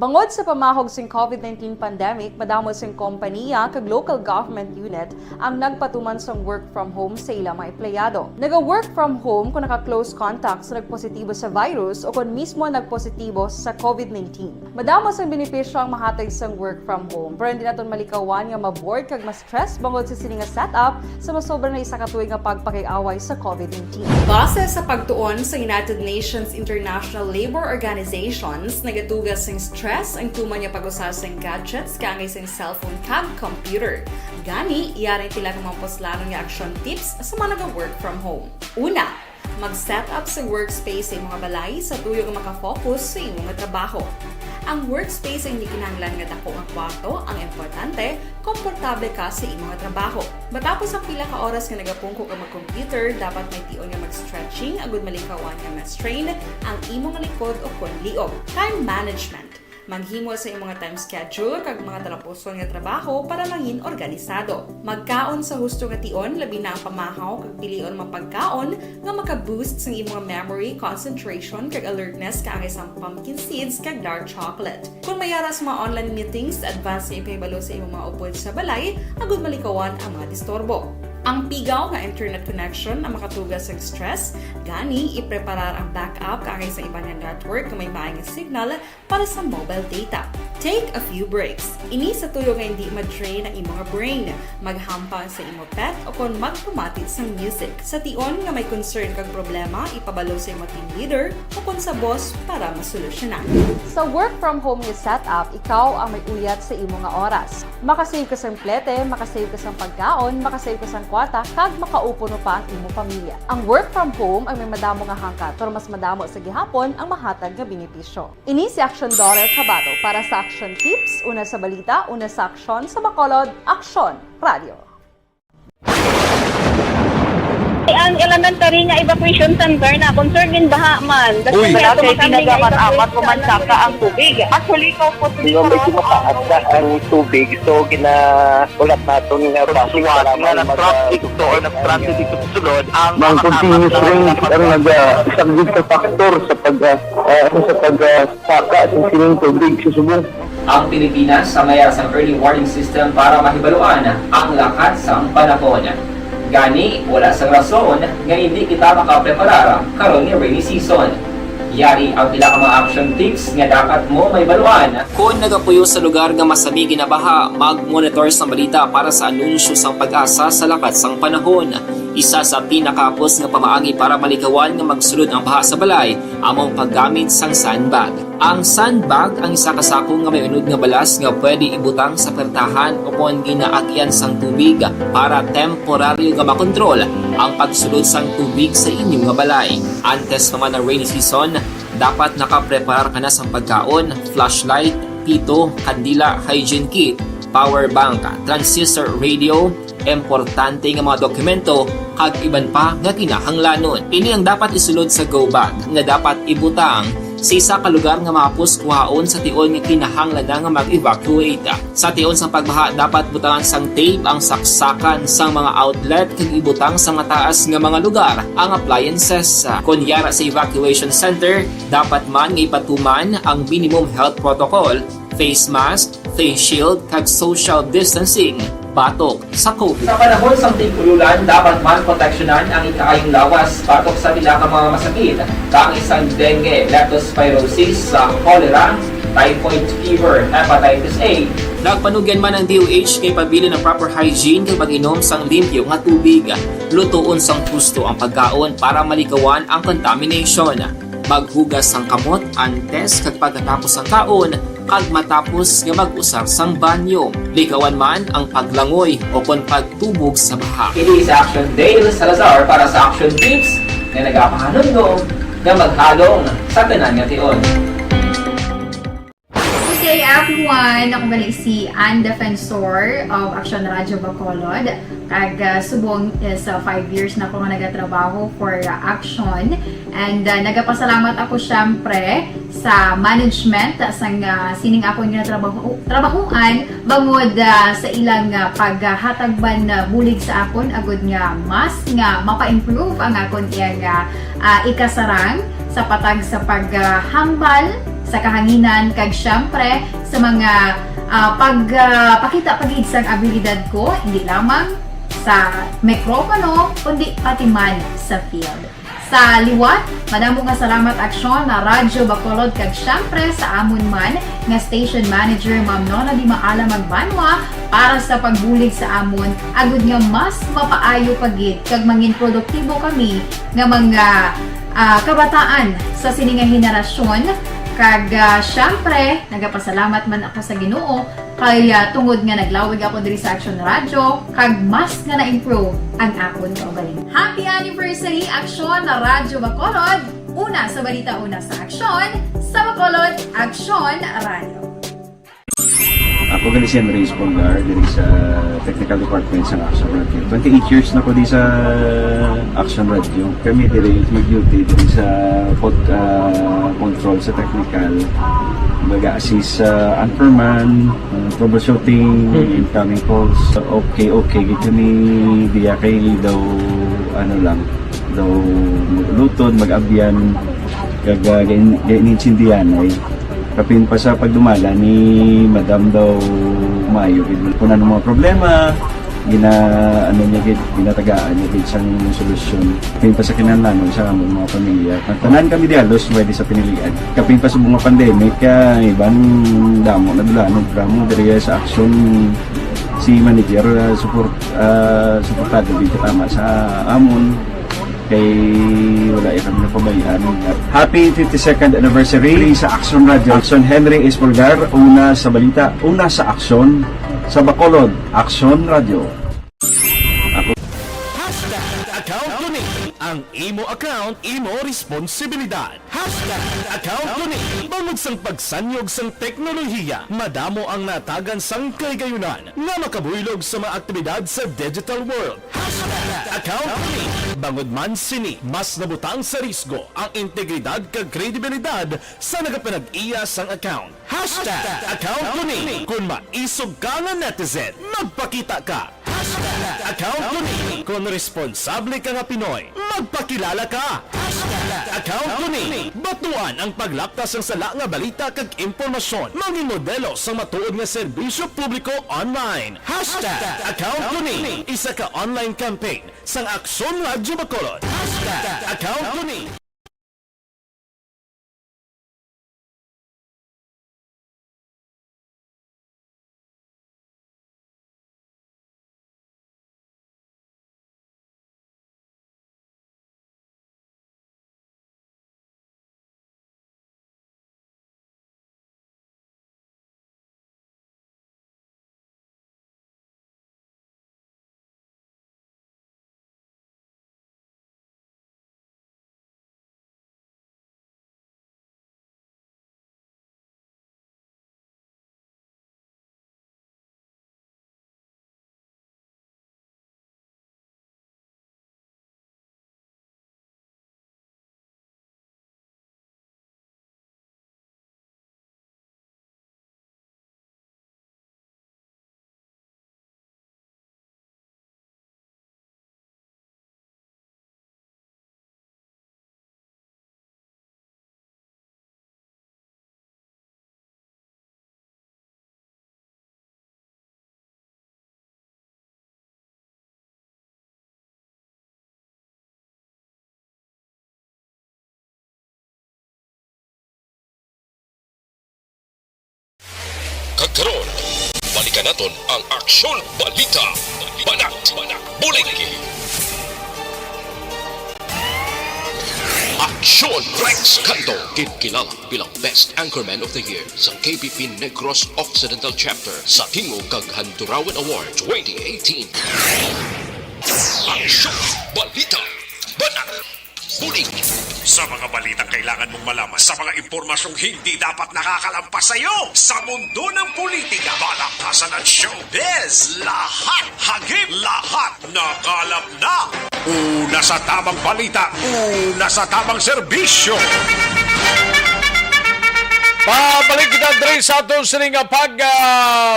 Bangod sa pamahog sing COVID-19 pandemic, madamo sing kompanya kag local government unit ang nagpatuman sang work from home sa ilang mga empleyado. Naga-work from home kung naka-close contact sa nagpositibo sa virus o kung mismo nagpositibo sa COVID-19. Madamo sang benepisyo ang mahatag sang work from home, pero hindi naton malikawan nga maboard kag ma-stress bangod sa sini nga setup sa masobra na isa ka tuig nga pagpakiaway sa COVID-19. Base sa pagtuon sa United Nations International Labour Organizations, nagatugas sing stress ang tuman niya pag-usar sa gadgets kangay sa cellphone kag computer. Gani, iyarin tila ng mga poslanong nga action tips sa mga nag-work from home. Una, mag-set up sa workspace sa mga balay sa tuyo nga makafocus sa imong trabaho. Ang workspace ay hindi kinahanglan nga dako nga kwarto, ang importante, komportable ka sa imong trabaho. Matapos ang pila ka oras nga nagapungko ka mag-computer, dapat may tion nga mag-stretching agud malikawan nga ma-strain ang imong likod o kon liog. Time management. Maghimo sa imong mga time schedule kag mga talapuson nga trabaho para mangin organisado. Magkaon sa husto nga tion, labi na ang pamahaw kag pilion mapagkaon nga maka-boost sa imong memory, concentration kag alertness kaangay sa pumpkin seeds kag dark chocolate. Kung mayara sa mga online meetings, advance sa ipahibalo sa imong mga upod sa balay, agud malikawan ang mga disturbo. Ang pigaw nga internet connection ang makatugas sa stress, gani ipreparar ang backup kaangay sa iba nga network nga may maayong signal para sa mobile data. Take a few breaks. Ini sa tuyo nga hindi ma-drain ang imong brain, maghampang sa imong pet o kung magpumati sa music. Sa tion nga may concern kag problema, ipabalo sa imong team leader o kung sa boss para masolusyonan. Sa work from home nga setup, ikaw ang may uyat sa imong nga oras. Makasave ka sa plete, makasave ka sa pagkaon, makasave ka sa kwata, kag makaupo no pa ang imong pamilya. Ang work from home ay may madamo nga hangkat, pero mas madamo sa gihapon ang mahatag nga benepisyo. Ini si Action Dorel Cabato para sa Action Tips, una sa balita, una sa aksyon sa Bacolod, Aksyon Radio. Ang elementary nga evacuation center na concern din baha man. Uy, kasi pinagamat-amat kumansaka ang tubig. Actually, po medyo mataas na ang tubig. So, ginaulat natin nga pasuwat nga nag-traffic to or nag-transit dito sa sulod. Ang continuous rain ang nag-subject sa factor sa pagsaka sa sining tubig sa subong. Ang Pilipinas sa mayroon sa early warning system para mahibaluan ang lakat sa panahon. Gani, wala sa rason nga hindi kita makapreparar karon ni rainy season. Yari ang pila ka mga action tips nga dapat mo may baluan. Kung nagapuyo sa lugar nga masabi ginabaha, mag-monitor sa balita para sa anunsyo sang pag-asa sa lakat sang panahon. Isa sa pinakapos nga pamaagi para malikawan nga magsulod ang baha sa balay, among paggamit sang sandbag. Ang sandbag ang isa kasako nga may unod nga balas nga pwede ibutang sa pertahan upon ginaagyan sang tubig para temporaryo nga makontrol ang pagsulod sang tubig sa inyong nga balay. Antes naman ng rainy season, dapat nakapreparar ka na sa pagkaon, flashlight, pito, kandila, hygiene kit, power bank, transistor radio, importante nga mga dokumento, kag iban pa nga kinahanglanon. Ini ang dapat isulod sa go bag nga dapat ibutang sa isa ka lugar nga mapus kuhaon sa tion nga kinahanglan nga mag-evacuate. Sa tion sang pagbaha dapat butangan sang tape ang saksakan sang mga outlet kag ibutang sa mataas nga mga lugar ang appliances. Kunyara sa evacuation center, dapat man nga ipatuman ang minimum health protocol, face mask, face shield kag social distancing batok sa COVID. Sa panahon sa tigululan, dapat man proteksyonan ang ikaayong lawas batok sa pila ka mga masakit, kang isang dengue, leptospirosis, cholera, typhoid fever, hepatitis A. Nagpanugyan man ang DOH kay pabili ng proper hygiene kay pag-inom sang limpyo nga tubig. Lutuon sang husto ang pagkaon para malikawan ang contamination. Maghugas sang kamot antes kag pagkatapos ang kaon kag matapos nga mag-usar sang banyo. Likawan man ang paglangoy o kon pagtubog sa baha. Kini sa Action Dale Salazar para sa Action Tips na nagapahanong nga maghalong sa tanan nga tion. Good day everyone! Ako gali si Ann Defensor of Action Radio Bacolod. Kag subong sa 5 years na ako nga nagatrabaho for Action. And nagapasalamat ako syempre sa management sang sining ako nga trabahuan bangod sa ilang paghatagban bulig sa akon agud nga mas nga mapa-improve ang akon iyang ikasarang sa patag sa paghambal sa kahanginan kag syempre sa mga pagpakita pagid sang abilidad ko hindi lamang sa mikropono kundi pati man sa field. Sa liwat, madamo nga salamat Aksyon na Radyo Bacolod kag syempre sa amon man nga station manager Ma'am Nona Di Maala Magbanwa para sa pagbulig sa amon agud nga mas mapaayo pagid kag mangin produktibo kami nga mga kabataan sa sininga henerasyon. Kag syempre, nagapasalamat man ako sa Ginoo kay tungod nga naglawig ako diri sa Action Radio kag mas nga na-improve ang akon kaugalingon. Happy anniversary Action na Radyo Bacolod! Una sa balita, una sa Action, sa Bacolod, Action Radio. Ako gali si Andres Polgar diri sa Technical Department sa Action Radio. 28 years na ko di sa Action Radio. Kami diri mag-duty diri sa control sa technical. Mag-assist sa anchorman, troubleshooting, incoming calls. Okay, gito ni diya kay daw daw maglutod, mag-abyan, ganinsindihan ay kapin pa sa pagdumala ni Madam daw Mayo kung ano mga problema ginatagaan niya siyang solusyon kapin pa sa kinahanglan sa among mga pamilya tanan kami di halos pwede sa pinilian kapin pa sa mga pandemic ibang damo na dulanon programo diri sa Action si manager suportado dito tama sa amon kay wala kami napabayaan. Happy 52nd anniversary sa Action Radio. Action Henry Espolgar, una sa balita, una sa Action, sa Bacolod, Action Radio. Account Kuning. Ang imo account, imo responsibilidad. Account Kuning. Bangod sang pagsanyog sang teknolohiya, madamo ang natagan sang kaygayunan nga makabuylog sa mga aktibidad sa digital world. Account Kuning. Bangod man sini, mas nabutang sa risgo ang integridad kag kredibilidad sa nagapanag-iya sang account. Account Kuning. Kung maisog ka nga netizen, magpakita ka. Account Kuning. Kung responsable ka nga Pinoy, magpakilala ka. Account Kuning. Batuan ang paglaptas ng sala nga balita kag impormasyon. Maging modelo sa matuod nga serbisyo publiko online. Account Kuning. Isa ka online campaign sang Aksyon Radio Bacolod. Account Kuning. karon, balikan naton ang Aksyon Balita. Banat, bulig. Aksyon Rex Canto, kilala bilang Best Anchorman of the Year sa KBP Negros Occidental Chapter sa Tingog kag Handurawan Award 2018. Aksyon Balita. Banat, bulig. Sa mga balitang kailangan mong malaman, sa mga impormasyong hindi dapat nakakalampas sa iyo, sa mundo ng politika, balakasan at showbiz, lahat hagip, lahat nakalap na. Una sa tamang balita, una sa tamang serbisyo. Pabalik kita diri sa atong sining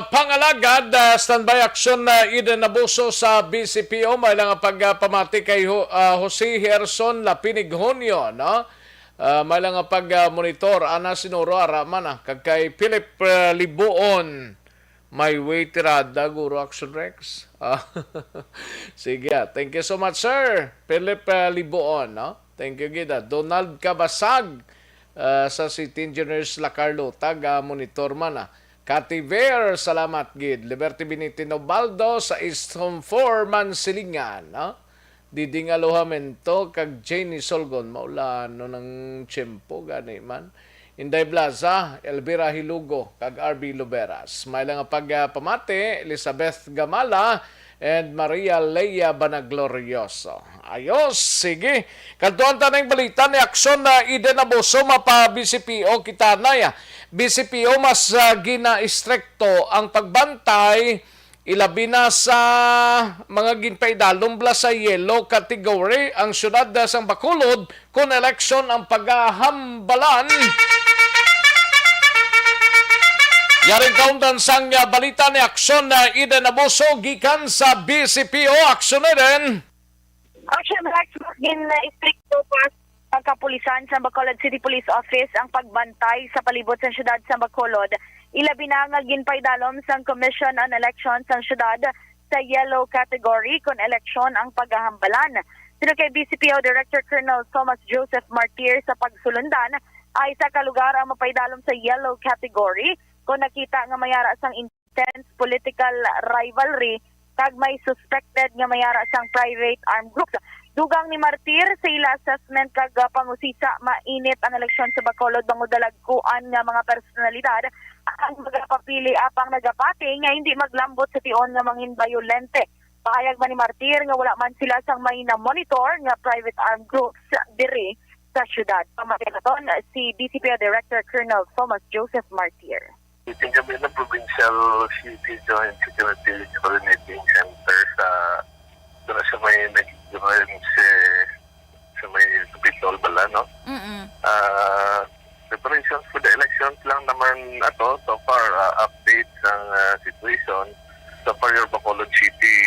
pangalagad standby action na Eden Abuso sa BCPO may lang pagpamati kay Jose Gerson Lapinig Junio, no? May lang pag-monitor ana sinuro araman kag kay Philip Libuon may waitrada Guru Action Rex. Sige, thank you so much sir Philip Libuon, no? Thank you gida. Donald Cabasag sa City Engineers La Carlota monitor man Cativer, salamat gid. Liberty Benitino Baldo sa Eastham 4 Mansilingan, no? Diding Alohamento kag Jenny Solgon maulan no ng tiyempo gani man. Inday Blaza, Elvira Hilugo kag RB Luberas. May lang pagpamati Elizabeth Gamala and Maria Leia Banaglorioso. Ayos, sige. Kantuan tanang balita ni Aksyon na Eden Abuso mapa BCPO kita na ya. BCPO mas gina-istrikto ang pagbantay ilabi na sa mga ginpaidalong sa yellow category ang syudad sa Bacolod kung eleksyon ang paghahambalan. Yaring kaundan sang balita ni Aksyon na Eden Abuso gikan sa BCPO. Aksyon na rin. Action Rex, mas gina-istrikto pa ang kapulisan sa Bacolod City Police Office ang pagbantay sa palibot sa syudad sa Bacolod. Ilabi na nga ginpaidalom sang Commission on Elections sa syudad sa yellow category kung eleksyon ang paghahambalan. Sino kay BCPO Director Colonel Thomas Joseph Martir sa pagsulundan ay sa kalugar ang mapaidalom sa yellow category kung nakita nga mayara sang intense political rivalry kag may suspected nga mayara sang private armed groups. Dugang ni Martir sa ila assessment kag pangusisa mainit ang eleksyon sa Bacolod bango dalagkuan nga mga personalidad ang magapapili apang nagapati nga hindi maglambot sa tion nga mangin violente. Pahayag man ni Martir nga wala man sila sang may na-monitor nga private armed groups diri sa syudad. Pamatilaton si DCPO Director Colonel Thomas Joseph Martir. Meeting kami ng Provincial City Joint Security Coordinating Center sa may sa may Pitol Bala, no? Preparations for the elections lang naman ato. So far, updates ang situation. So far, your Bacolod City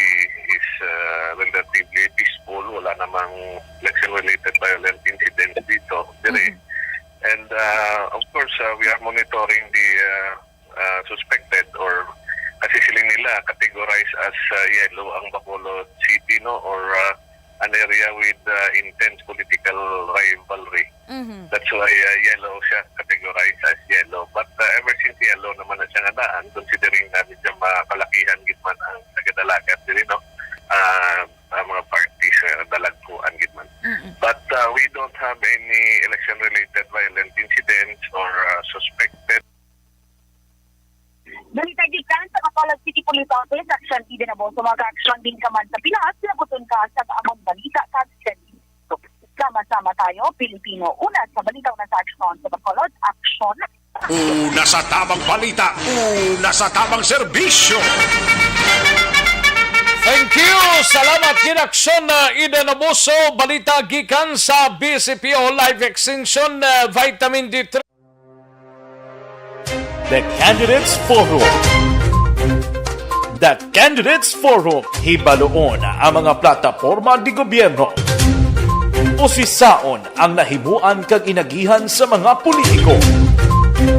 is relatively peaceful. Wala namang election-related violent incidents dito. And of course, we are monitoring the suspected or kasi siling nila categorized as yellow ang Bacolod City, no, or an area with intense political rivalry. That's why yellow siya categorized as yellow. But ever since yellow naman na siya nga daan, considering na medyo makalakihan gitman ang nagadalagan diri, no, mga parties dalagpuan gitman. But we don't have any election-related violent incidents or suspected. Balita gikan sa Bacolod City Police Office, Action Eden Abuso, mag-action din ka man sa Pinas, laguton ka sa among balita kag serviso. Sama-sama tayo, Pilipino. Una sa balita na sa action sa Bacolod, action. Una sa tamang balita, una sa tamang serbisyo. Thank you! Salamat ginaksyon na Eden Abuso. Balita gikan sa BCPO Live Extension Vitamin D3. The Candidates Forum. The Candidates Forum. Hibaloon ang mga plataporma di gobyerno. Usisaon ang nahimuan kag inagihan sa mga politiko.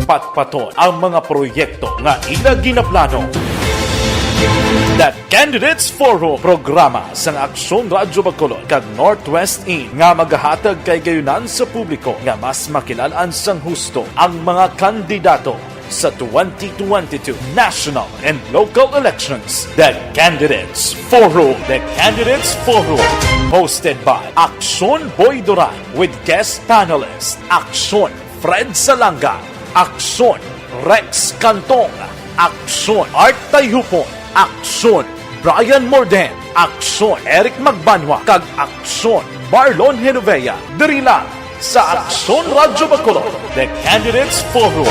Patpaton ang mga proyekto nga ila ginaplano. The Candidates Forum, programa sang Aksyon Radyo Bacolod kag Northwest In nga magahatag kay gayunan sa publiko nga mas makilalan sang husto ang mga kandidato sa 2022 national and local elections. The Candidates Forum. The Candidates Forum. Hosted by Aksyon Boy Duran with guest panelists Aksyon Fred Salanga, Aksyon Rex Cantong, Aksyon Art Tayhupon, Aksyon Brian Morden, Aksyon Eric Magbanwa, kag Aksyon Marlon Genovea. Diri lang sa Aksyon Radyo Bacolod, The Candidates Forum.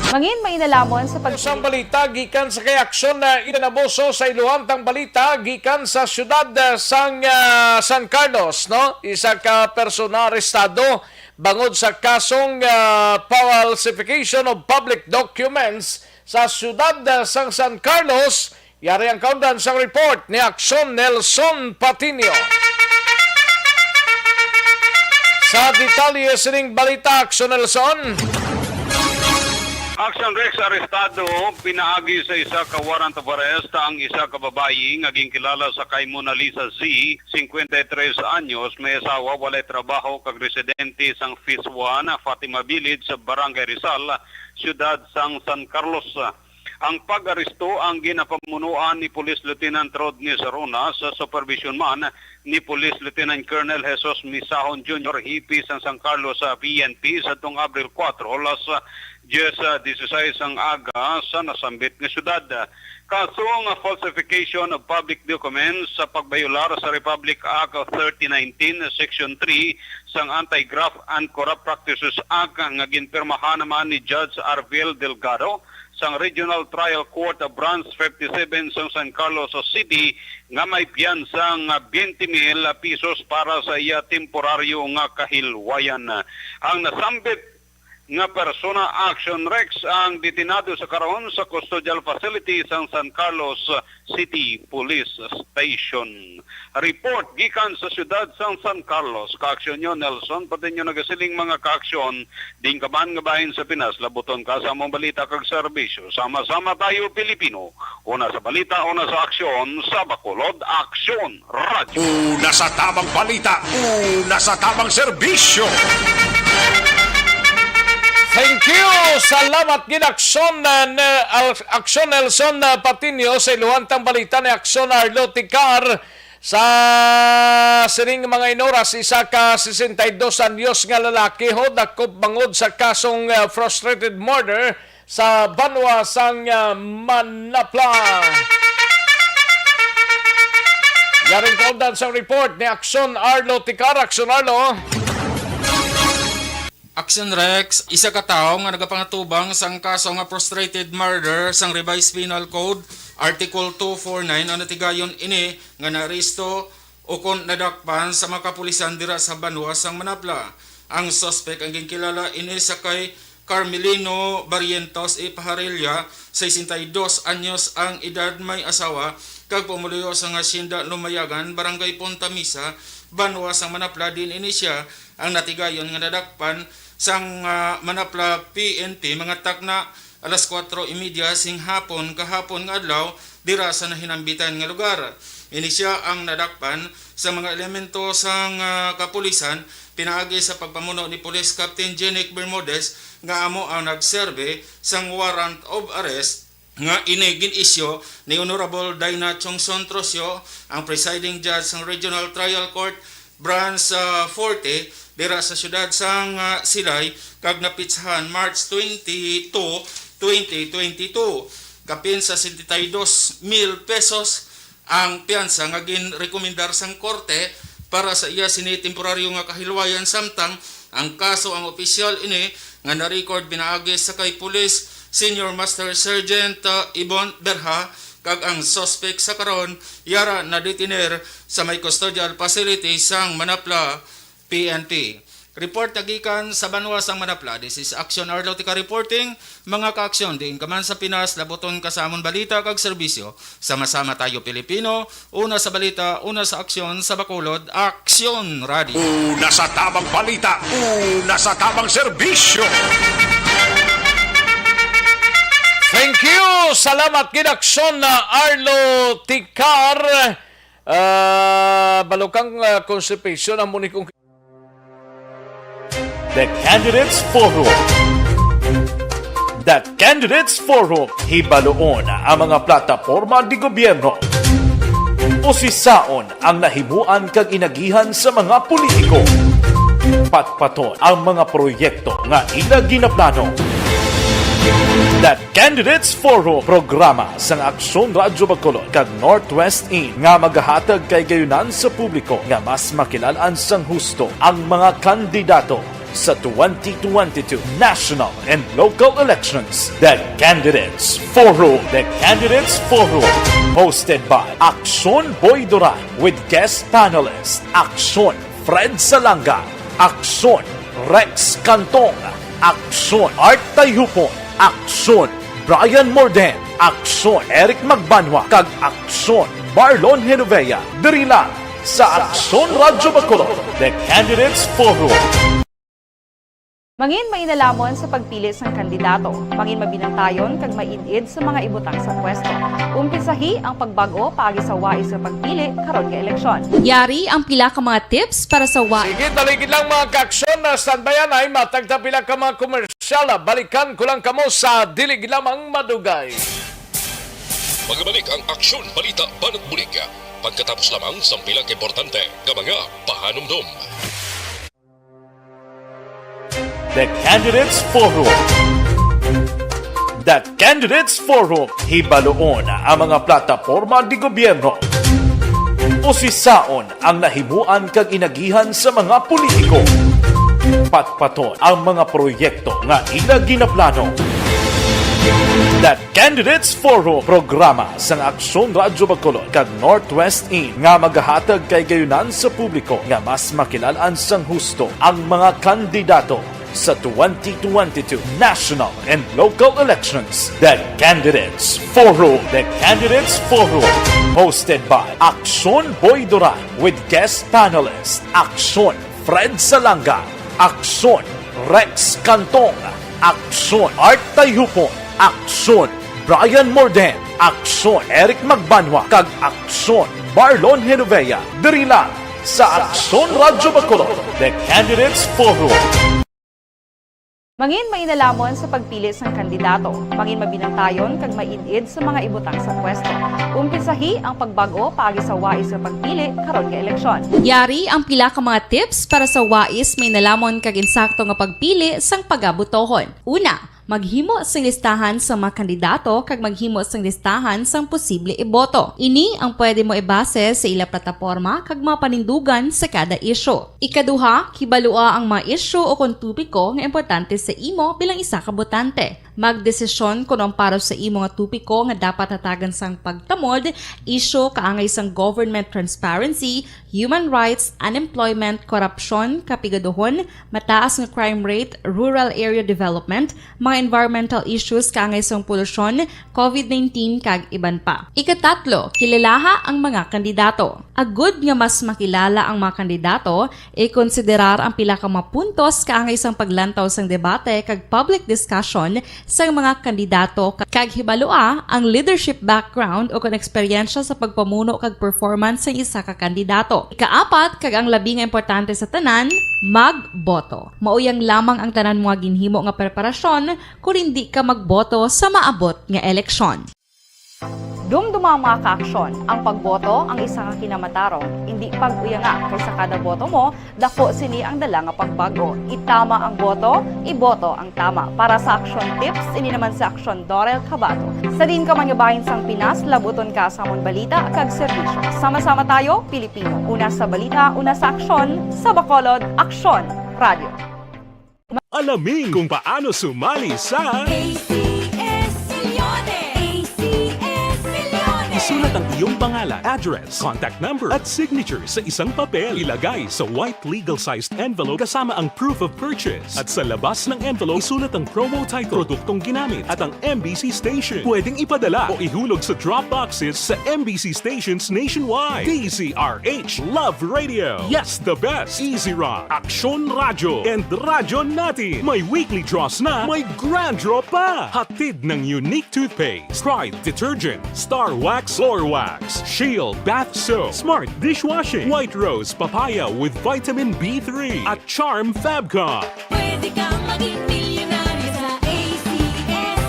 Mangin may inalamon sa Isang balita gikan sa kay aksyon na itinaboso sa iluhantang balita gikan sa syudad sang San Carlos, no? Isa ka persona arestado bangod sa kasong falsification of public documents sa syudad sang San Carlos. Yari ang kaundan sa report ni Aksyon Nelson Patinio. Sa detalye sining balita, Aksyon Nelson. Action Rex arestado, pinaagi sa isa ka warrant of arrest ang isa ka babayi nga ginkilala sa kay Mona Lisa Z, 53 anyos, may asawa, walay trabaho kag residente sang Phase 1, Fatima Village sa Barangay Rizal, siyudad sang San Carlos. Ang pag-aresto ang ginapamunuan ni Police Lieutenant Rodney Sarona sa supervision man ni Police Lieutenant Colonel Jesus Misahon Jr. Hipi sa San Carlos sa PNP sa tong Abril 4 alas 10:16 ang aga sa nasambit nga syudad. Kasong falsification of public documents sa pagbayular sa Republic Act of 3019 Section 3 sang Anti-Graft and Corrupt Practices Act nga ginpirmahan naman ni Judge Arvil Delgado sang Regional Trial Court of Branch 57 sa San Carlos City nga may piyansang 20,000 pesos para sa iya temporaryo nga kahilwayan. Ang nasambit nga persona, Action Rex, ang detinado sa karon sa custodial facility sa San Carlos City Police Station. Report gikan sa syudad sa San Carlos. Kaaksyon nyo, Nelson, pati nyo nagasiling mga kaaksyon, ding kaman nga bahin sa Pinas, labuton ka sa mong balita kag serbisyo. Sama-sama tayo, Pilipino. Una sa balita, una sa aksyon, sa Bacolod, Aksyon Radio. Una sa tamang balita, una sa tamang serbisyo. Thank you! Salamat gid Aksyon Aksyon Nelson Patinio sa iluhantang balita ni Aksyon Arlo Ticar sa sining mga inoras. Isa ka 62 anyos nga lalaki ho dakop bangod sa kasong frustrated murder sa Banwa sang Manapla. Yaring kaundan sa report ni Aksyon Arlo Ticar. Aksyon Arlo. Action Rex, isa ka tawo nga nagapangatubang sang kaso nga frustrated murder sang Revised Penal Code Article 249 ang natigayon ini nga naaresto o kon nadakpan sa mga kapulisan dira sa Banwa sang Manapla. Ang suspect ang ginkilala ini sa kay Carmelino Barrientos e Pajarilla, 62 anyos ang edad, may asawa kag pumuluyo sa nga Hacienda Lumayagan, Barangay Punta Misa, Banwa sang Manapla. Din ini siya ang natigayon nga nadakpan sang Manapla PNP mga takna alas 4:30 sing hapon kahapon nga adlaw dira sa nahinambitan nga lugar. Ini siya ang nadakpan sa mga elemento sang kapulisan pinaagi sa pagpamuno ni Police Captain Jenick Bermudez nga amo ang nagserbe sang warrant of arrest nga ini gin-isyo ni Honorable Dina Chongson Trosio, ang presiding judge sang Regional Trial Court Branch 40 dira sa syudad sang Silay kag napitsahan March 22, 2022. Kapin sa 72,000 pesos ang piyansa nga ginrekomendar sang korte para sa iya sini temporaryo nga kahilwayan, samtang ang kaso ang opisyal ini nga na-record binaagi sa kay Police Senior Master Sergeant Ibon Berha kag ang suspect sa karon yara na detiner sa may custodial facility sang Manapla PNP. Report nagikan sa Banwa sang Manapla. This is Action Arlotica reporting. Mga kaaksyon din kaman sa Pinas, labuton ka sa amon balita kag serbisyo. Sama-sama tayo Pilipino. Una sa balita, una sa aksyon sa Bacolod, Aksyon Radio. Una sa tamang balita, una sa tamang serbisyo. Thank you! Salamat ginaksyon na Arlo Ticar. Balukang constipation ang munikong The Candidates Forum. The Candidates Forum, hibaloon ang mga plataporma di gobyerno. Usisaon ang nahimuan kag inagihan sa mga politiko. Patpaton ang mga proyekto nga ila ginaplano. The Candidates Forum, programa sang Aksyon Radyo Bacolod kag Northwest In nga magahatag kay gayunan sa publiko nga mas makilalan sang husto ang mga kandidato sa 2022 national and local elections. The Candidates Forum. The Candidates Forum, hosted by Aksyon Boy Duran with guest panelists Aksyon Fred Salanga, Aksyon Rex Cantong, Aksyon Art Tayhupon, Aksyon Brian Morden, Aksyon Eric Magbanwa, kag Aksyon Marlon Genovea. Diri lang sa Aksyon Radyo Bacolod. The Candidates Forum. Mangin mainalamon sa pagpili sang kandidato, mangin mabinantayon kag maid-id sa mga ibutang sa pwesto. Umpisahi ang pagbago paagi sa wais sa pagpili karon nga eleksyon. Yari ang pila ka mga tips para sa wais. Sige, taligid lang mga kaaksyon na standbayan ay matagta pila ka mga komersyal. Balikan ko lang kamo sa dilig lamang madugay. Magbalik ang Aksyon Balita Banat Bulig. Pagkatapos lamang sa pilang importante nga mga pahanumdum. The Candidates Forum. The Candidates Forum, hibaloon ang mga plataporma di gobyerno. Usisaon ang nahimuan kag inagihan sa mga politiko. Patpaton ang mga proyekto nga ila ginaplano. The Candidates Forum, programa sang Aksyon Radyo Bacolod kag Northwest In nga magahatag kay gayunan sa publiko nga mas makilalan sang husto ang mga kandidato sa 2022 national and local elections. The Candidates Forum. The Candidates Forum, hosted by Aksyon Boy Duran with guest panelists Aksyon Fred Salanga, Aksyon Rex Cantong, Aksyon Art Tayhupon, Aksyon Brian Morden, Aksyon Eric Magbanwa, kag Aksyon Marlon Genovea. Diri lang sa Aksyon Radyo Bacolod. The Candidates Forum. Mangin mainalamon sa pagpili sang kandidato, mangin mabinantayon kag maid-id sa mga ibutang sa pwesto. Umpisahi ang pagbago paagi sa wais sa pagpili karon nga eleksyon. Yari ang pila ka mga tips para sa wais may nalamon kag insakto nga pagpili sang pagabutohon. Una, maghimo sing listahan sa mga kandidato kag maghimo sing listahan sang posible iboto. Ini ang pwede mo ibase sa ila plataporma kag mga panindugan sa kada isyu. Ikaduha, kibalua ang mga isyu o kung tupiko nga importante sa imo bilang isa ka botante. Magdesisyon kung ang para sa imo nga tupiko nga dapat hatagan sang pagtamod, isyu kaangay sang government transparency, human rights, unemployment, korupsyon, kapigaduhon, mataas nga crime rate, rural area development, mga environmental issues kaangay sang polusyon, COVID-19 kag iban pa. Ikatatlo, kilalaha ang mga kandidato. Agud nga mas makilala ang mga kandidato, i-konsiderar ang pila ka mga puntos kaangay sang paglantaw sang debate kag public discussion sang mga kandidato kag hibalua ang leadership background o kon eksperyensya sa pagpamuno kag performance sa isa ka kandidato. Ikaapat, kag ang labi nga importante sa tanan, magboto. Mauyang lamang ang tanan mga ginhimo nga preparasyon kung hindi ka magboto sa maabot nga eleksyon. Dumduma ang mga kaaksyon, ang pagboto ang isa ka kinamatarong, hindi pag-uyanga kaysa kada boto mo, dako sini ang dala nga pagbago. Itama ang boto, iboto ang tama. Para sa action tips, ini naman sa aksyon Dorel Cabato. Sa din ka manyabahin sang Pinas, labuton ka sa amon balita kag serbisyo. Sama-sama tayo, Pilipino. Una sa balita, una sa aksyon, sa Bacolod, Aksyon Radio. Alamin kung paano sumali sa Isulat ang iyong pangalan, address, contact number at signature sa isang papel. Ilagay sa white legal-sized envelope kasama ang proof of purchase. At sa labas ng envelope, isulat ang promo title, produktong ginamit at ang MBC station. Pwedeng ipadala o ihulog sa drop boxes sa MBC stations nationwide. DZRH Love Radio. Yes, the best. Easy Rock, Aksyon Radio, and Radyo Natin. May weekly draws na, may grand draw pa. Hatid ng unique toothpaste, Pride Detergent, Star Wax Floor Wax, Shield Bath Soap, Smart Dishwashing, White Rose Papaya with Vitamin B3 at Charm Fabcon. Pwede kang maging milyonaryo sa ACS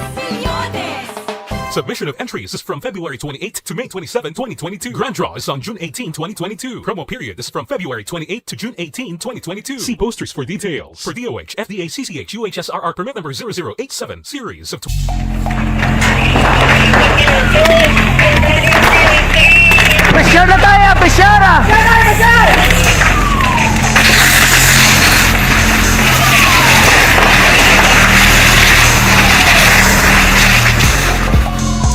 Submission of entries is from February 28 to May 27, 2022. Grand draw is on June 18, 2022. Promo period is from February 28 to June 18, 2022. See posters for details. For DOH, FDA, CCH, UHSRR permit number 0087, series of... Pressure na tayo, pressure!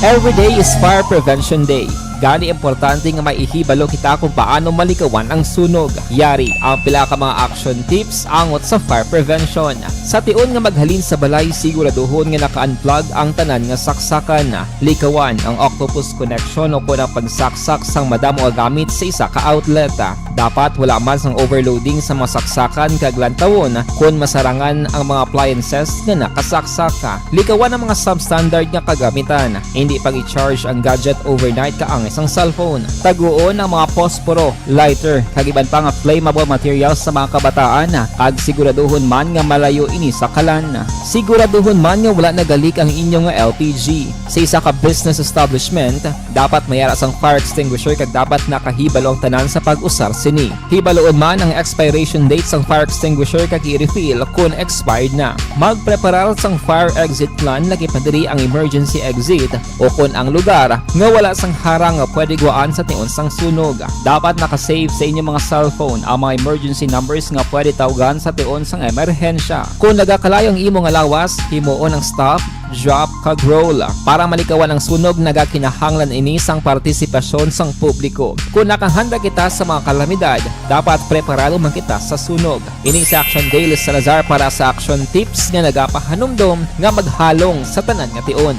Every day is Fire Prevention Day. Gani importante nga maihibalo kita kung paano malikawan ang sunog. Yari ang pila ka mga action tips angot sa fire prevention. Sa tion nga maghalin sa balay, siguraduhon nga naka-unplug ang tanan nga saksakan. Likawan ang octopus connection o kung ang pagsaksak sang madamo nga gamit sa isa ka outlet. Dapat wala man sang overloading sa mga saksakan kag lantawon kung masarangan ang mga appliances nga nakasaksaka. Likawan ang mga substandard nga kagamitan. Hindi pag i-charge ang gadget overnight kaang isang cellphone. Taguon ang mga posporo, lighter, kag iban pa nga flammable materials sa mga kabataan kag siguraduhon man nga malayo ini sa kalan. Siguraduhon man nga wala nagalik ang inyong LPG. Sa isa ka business establishment, dapat mayara sang fire extinguisher kag dapat nakahibalo ang tanan sa pag-usar sini. Hibaloon man ang expiration date sang fire extinguisher kag i-refill kung expired na. Magpreparar sang fire exit plan lagi padiri ang emergency exit o kung ang lugar nga wala sang harang nga pwede guaan sa tion sang sunog. Dapat nakasave sa inyong mga cellphone ang mga emergency numbers nga pwede tawagan sa tion sang emerhensya. Kung nagakalayo ang imong lawas, himuon ang stop, drop, kag roll. Para malikawan ang sunog, nagakinahanglan ini sang partisipasyon sang publiko. Kung nakahanda kita sa mga kalamidad, dapat preparado man kita sa sunog. Ini sa Action Daily Salazar para sa action tips nga nagapahanumdom nga maghalong sa tanan nga tion.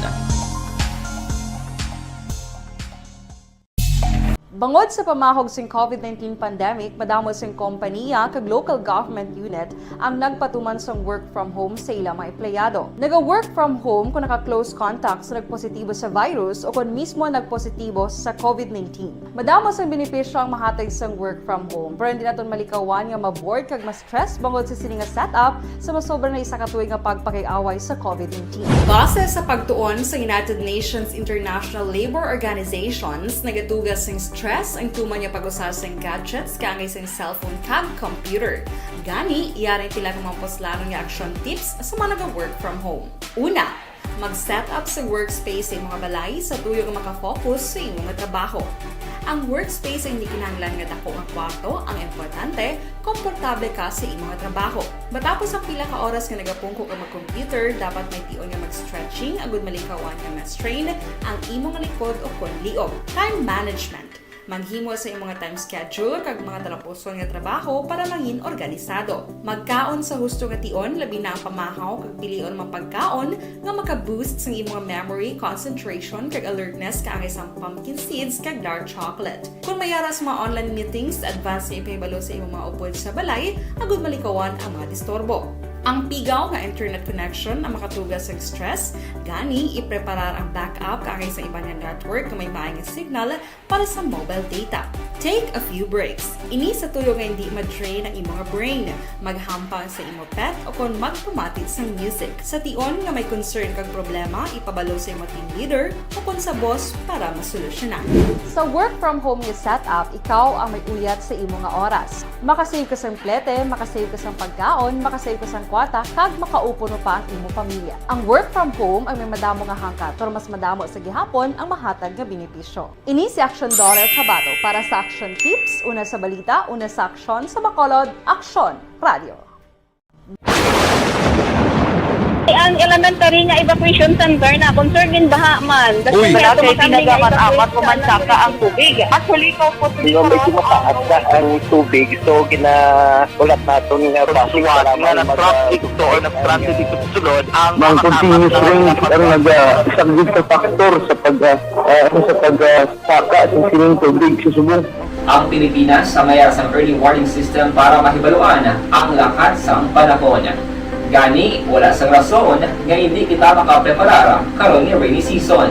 Bangod sa pamahog sing COVID-19 pandemic, madamo sing kompanya kag local government unit ang nagpatuman sang work from home sa ilang mga empleyado. Naga-work from home kung naka-close contact sa nagpositibo sa virus o kung mismo nagpositibo sa COVID-19. Madamo sang benepisyo ang mahatag sang work from home, pero hindi naton malikawan nga ma-bored kag ma-stress bangod sa sini nga setup sa masobra na isa ka tuig nga pagpakiaway sa COVID-19. Base sa pagtuon sa United Nations International Labour Organizations, nagatugas sing stress ang tuman niya pag-usar sa gadgets kangay sa cellphone kag computer. Gani, iyarin tila ng mga poslanong nga action tips sa mga nag-work from home. Una, mag-set up sa workspace sa mga balay sa tuyo nga makafocus sa inyong trabaho. Ang workspace ay hindi kinahanglan nga dako nga kwarto, ang importante, komportable ka sa imong trabaho. Matapos ang pila ka oras nga nagapungko ka mag-computer, dapat may tion nga mag-stretching agud malikawan nga ma-strain ang imong likod o kon liog. Time management. Manghimo sa imong time schedule kag mga talapuson nga trabaho para mangin organisado. Magkaon sa husto nga tion, labi na ang pamahaw kag pilion mapagkaon nga maka-boost sa imong memory, concentration kag alertness kaangay sa pumpkin seeds kag dark chocolate. Kung mayara sa mga online meetings, advance na ipahibalo sa imong mga upod sa balay, agud malikawan ang mga disturbo. Ang pigaw nga internet connection ang makatugas sa stress, gani ipreparar ang backup kaangay sa ibang network kung may maayong signal para sa mobile data. Take a few breaks. Ini sa tuyo nga hindi ma-drain ang imong brain, maghampang sa imong pet o kung magpumatit sa music. Sa tion nga may concern kag problema, ipabalo sa imong team leader o kung sa boss para masolusyonan. Sa work from home nga setup, ikaw ang may uyat sa imong nga oras. Makasave ka sa plete, makasave ka sa pagkaon, makasave ka sa kwata, kag makaupo no pa ang imong pamilya. Ang work from home ay may madamo nga hangkat, pero mas madamo sa gihapon ang mahatag nga benepisyo. Ini si Action Dorel Cabato para sa Action Tips, una sa balita, una sa aksyon sa Bacolod, Aksyon Radio. Ang elementary nga evacuation center na concern din baha man. Uy, kasi pinagamat-amat kumansaka ang tubig. Actually, po medyo mataas na ang tubig. So, ginaulat natin nga pasiwala nga nag-traffic to or nag-transit dito sa sulod. Ang continuous range ang nag-isang factor sa pag-saka at sining tubig sa subong. Ang Pilipinas sa mayroon sa early warning system para mahibaluan ang lakat sang panahon. Gani, wala sang rason nga hindi kita makapreparar karon ni rainy season.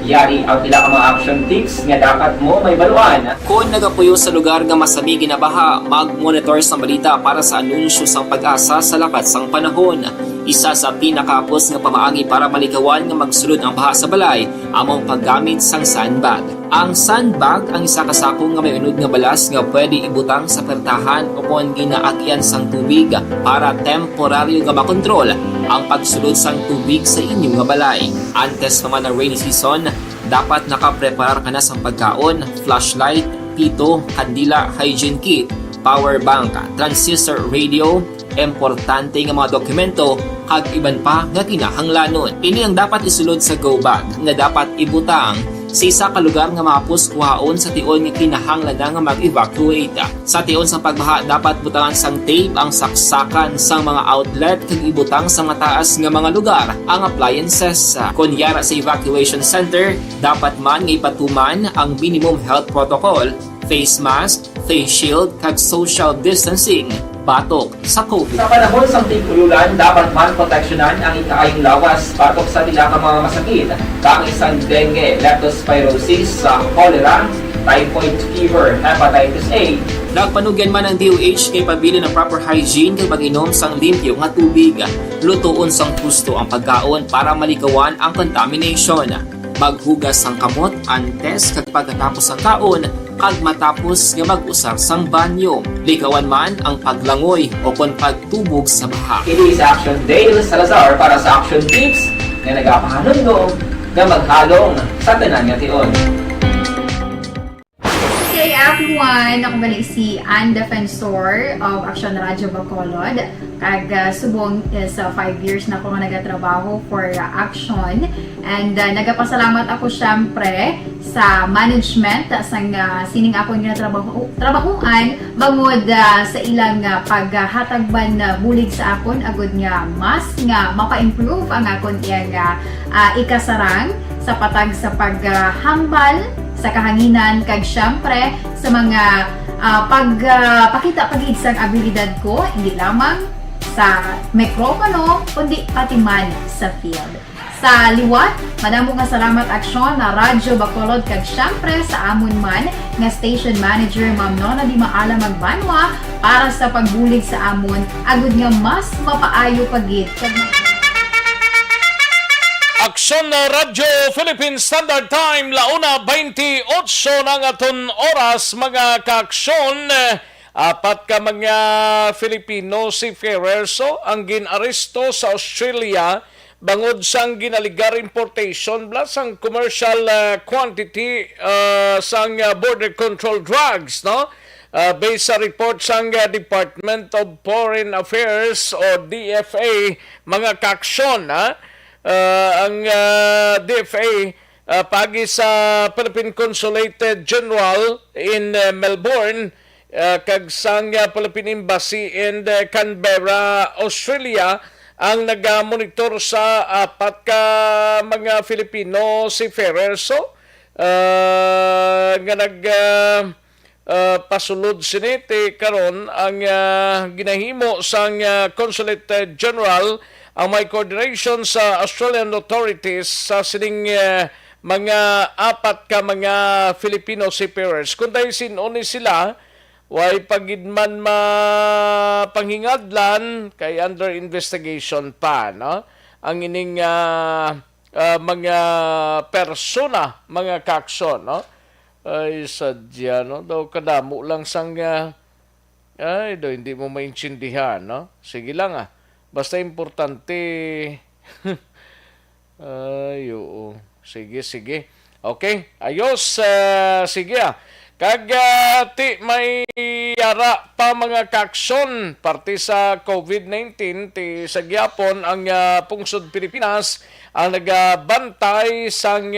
Yari ang pila ka mga action tips nga dapat mo may baluan. Kung nagapuyo sa lugar nga masami ginabaha, mag-monitor sa balita para sa anunsyo sang pag-asa sa lakat sang panahon. Isa sa pinakapos nga pamaagi para malikawan nga magsulod ang baha sa balay, among paggamit sang sandbag. Ang sandbag ang isa kasako nga may unod nga balas nga pwede ibutang sa pertahan upon ginaagyan sang tubig para temporaryo nga makontrol ang pagsulod sang tubig sa inyong nga balay. Antes naman ng rainy season, dapat nakapreparar ka na sang pagkaon, flashlight, pito, kandila, hygiene kit, power bank, transistor radio, importante nga mga dokumento kag iban pa nga kinahanglanon. Ini ang dapat isulod sa go bag nga dapat ibutang sa isa ka lugar nga mapus kuhaon sa tion nga kinahanglan nga mag-evacuate. Sa tion sa pagbaha dapat butangan sang tape ang saksakan sang mga outlet kag ibutang sa mataas nga mga lugar ang appliances. Kunyara sa evacuation center, dapat man nga ipatuman ang minimum health protocol, face mask, face shield kag social distancing batok sa COVID. Sa panahon sa tigululan, dapat man proteksyonan ang ikaayong lawas batok sa pila ka mga masakit. Kang isang dengue, leptospirosis, cholera, typhoid fever, hepatitis A. Nagpanugyan man ang DOH kay pabili ng proper hygiene kay pag-inom sang limpyo nga tubig. Lutuon sang gusto ang pagkaon para malikawan ang contamination. Maghugas sang kamot antes kag pagkatapos ang kaon kag matapos nga mag-usar sang banyo. Likawan man ang paglangoy o kon pagtubog sa baha. It is Action Dale Salazar para sa Action Tips nga nagapahanundong nga maghalong sa tanan nga tion. Hey everyone! Ako balik si Ann Defensor of Action Radio Bacolod. Kag subong sa 5 years na ako nga nagatrabaho for Action. And nagapasalamat ako syempre sa management sang sining ako nga trabahuan bangod sa ilang paghatagban bulig sa akon agud nga mas nga mapa-improve ang akon iyang ikasarang sa patag sa paghambal sa kahanginan kag syempre sa mga pakita pagid sang abilidad ko hindi lamang sa mikropono kundi pati man sa field. Sa liwat, madamo nga salamat Aksyon na Radyo Bacolod kag syempre sa amon man nga station manager Ma'am Nona Di Maala Magbanwa para sa pagbulig sa amon agud nga mas mapaayo pagid kag Aksyon na Radyo Philippine Standard Time, launa 28 ng aton oras mga kaaksyon. Apat ka mga Filipino seafarers ang ginaresto sa Australia bangod sang ginaligar importation plus ang commercial quantity sang border control drugs, no? Based sa report sang Department of Foreign Affairs o DFA mga kaaksyon, ang DFA pagi sa Philippine Consulate General in Melbourne kag sang Philippine Embassy in Canberra, Australia ang nag-monitor sa apat ka mga Filipino seafarers nga pasulod siniti karon ang ginahimo sang Consulate General ang may coordination sa Australian authorities sa sining mga apat ka mga Filipino seafarers. Kung dahil sinuni sila, way pagidman mapanghingadlan kay under investigation pa, no? Ang ining mga persona, mga kakson, no? Ay sadya, no? Daw kadamo lang sang ay do hindi mo maintindihan, no? Sige lang basta importante ay oo. Sige. Okay, ayos, sige Kag ti may yara pa mga kakson parte sa COVID-19 ti sa gyapon ang pungsod Pilipinas ang nagabantay sang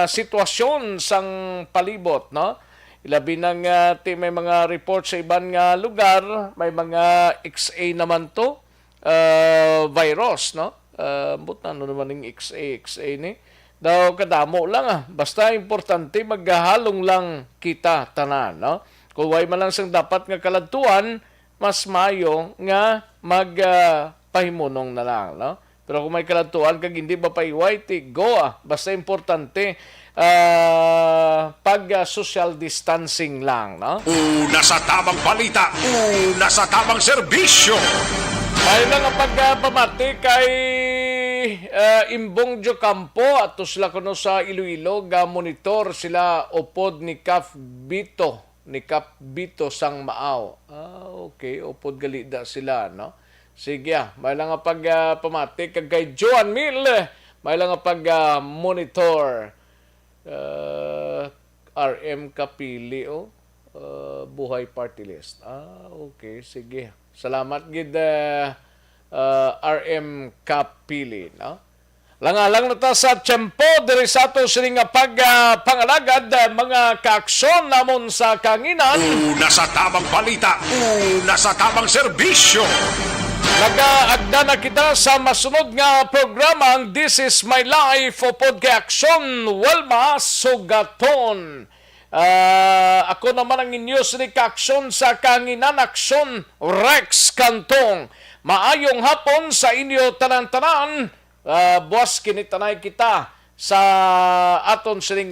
sitwasyon sang palibot, no? Ilabi nang ti may mga report sa iban nga lugar, may mga XA naman to virus, no? But ano naman yung XA ni? Daw kadamo lang Basta importante maghahalong lang kita tanan, no? Kung way man lang sang dapat nga kaladtuan, mas mayo nga magpahimunong na lang, no? Pero kung may kaladtuan kag hindi ba paiway, go Basta importante social distancing lang, no? Una sa tamang balita, una sa tamang serbisyo. May nga pagpamati kay Imbong Jocampo at sila kuno sa Iloilo ga monitor sila upod ni Kap Bito sang Maaw. Okay, upod galida sila, no? Sige, may lang pagpamati kay Joan Mill, may lang monitor RM Kapili Buhay Party List. Okay, sige. Salamat gid RM Kapili, no? Langalang na ta sa tiyempo diri sa ato sining pangalagad mga kaaksyon namon sa kanginan. Una sa tamang balita, una sa tamang serbisyo. Nagaagda na kita sa masunod nga programang This is My Life o Podcast Walma Sugaton. Ako naman ang inyo ni Kaaksyon sa Kanginan Aksyon Rex Kantong. Maayong hapon sa inyo tanan-tanan. Buwas kinitanay kita sa aton sining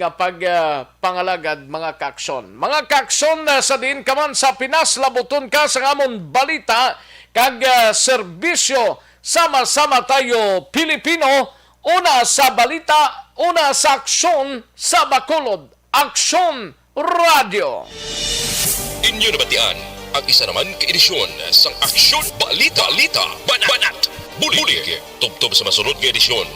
pangalagad mga kaaksyon. Mga kaaksyon sa din kaman sa Pinas, labuton ka sa amon balita kag serbisyo. Sama-sama tayo Pilipino, una sa balita, una sa aksyon sa Bacolod. Aksyon Radio. Inyo nabatian ang isa naman ka-edisyon sang Aksyon Balita Banat Bulig. Tubtob sa masunod nga edisyon.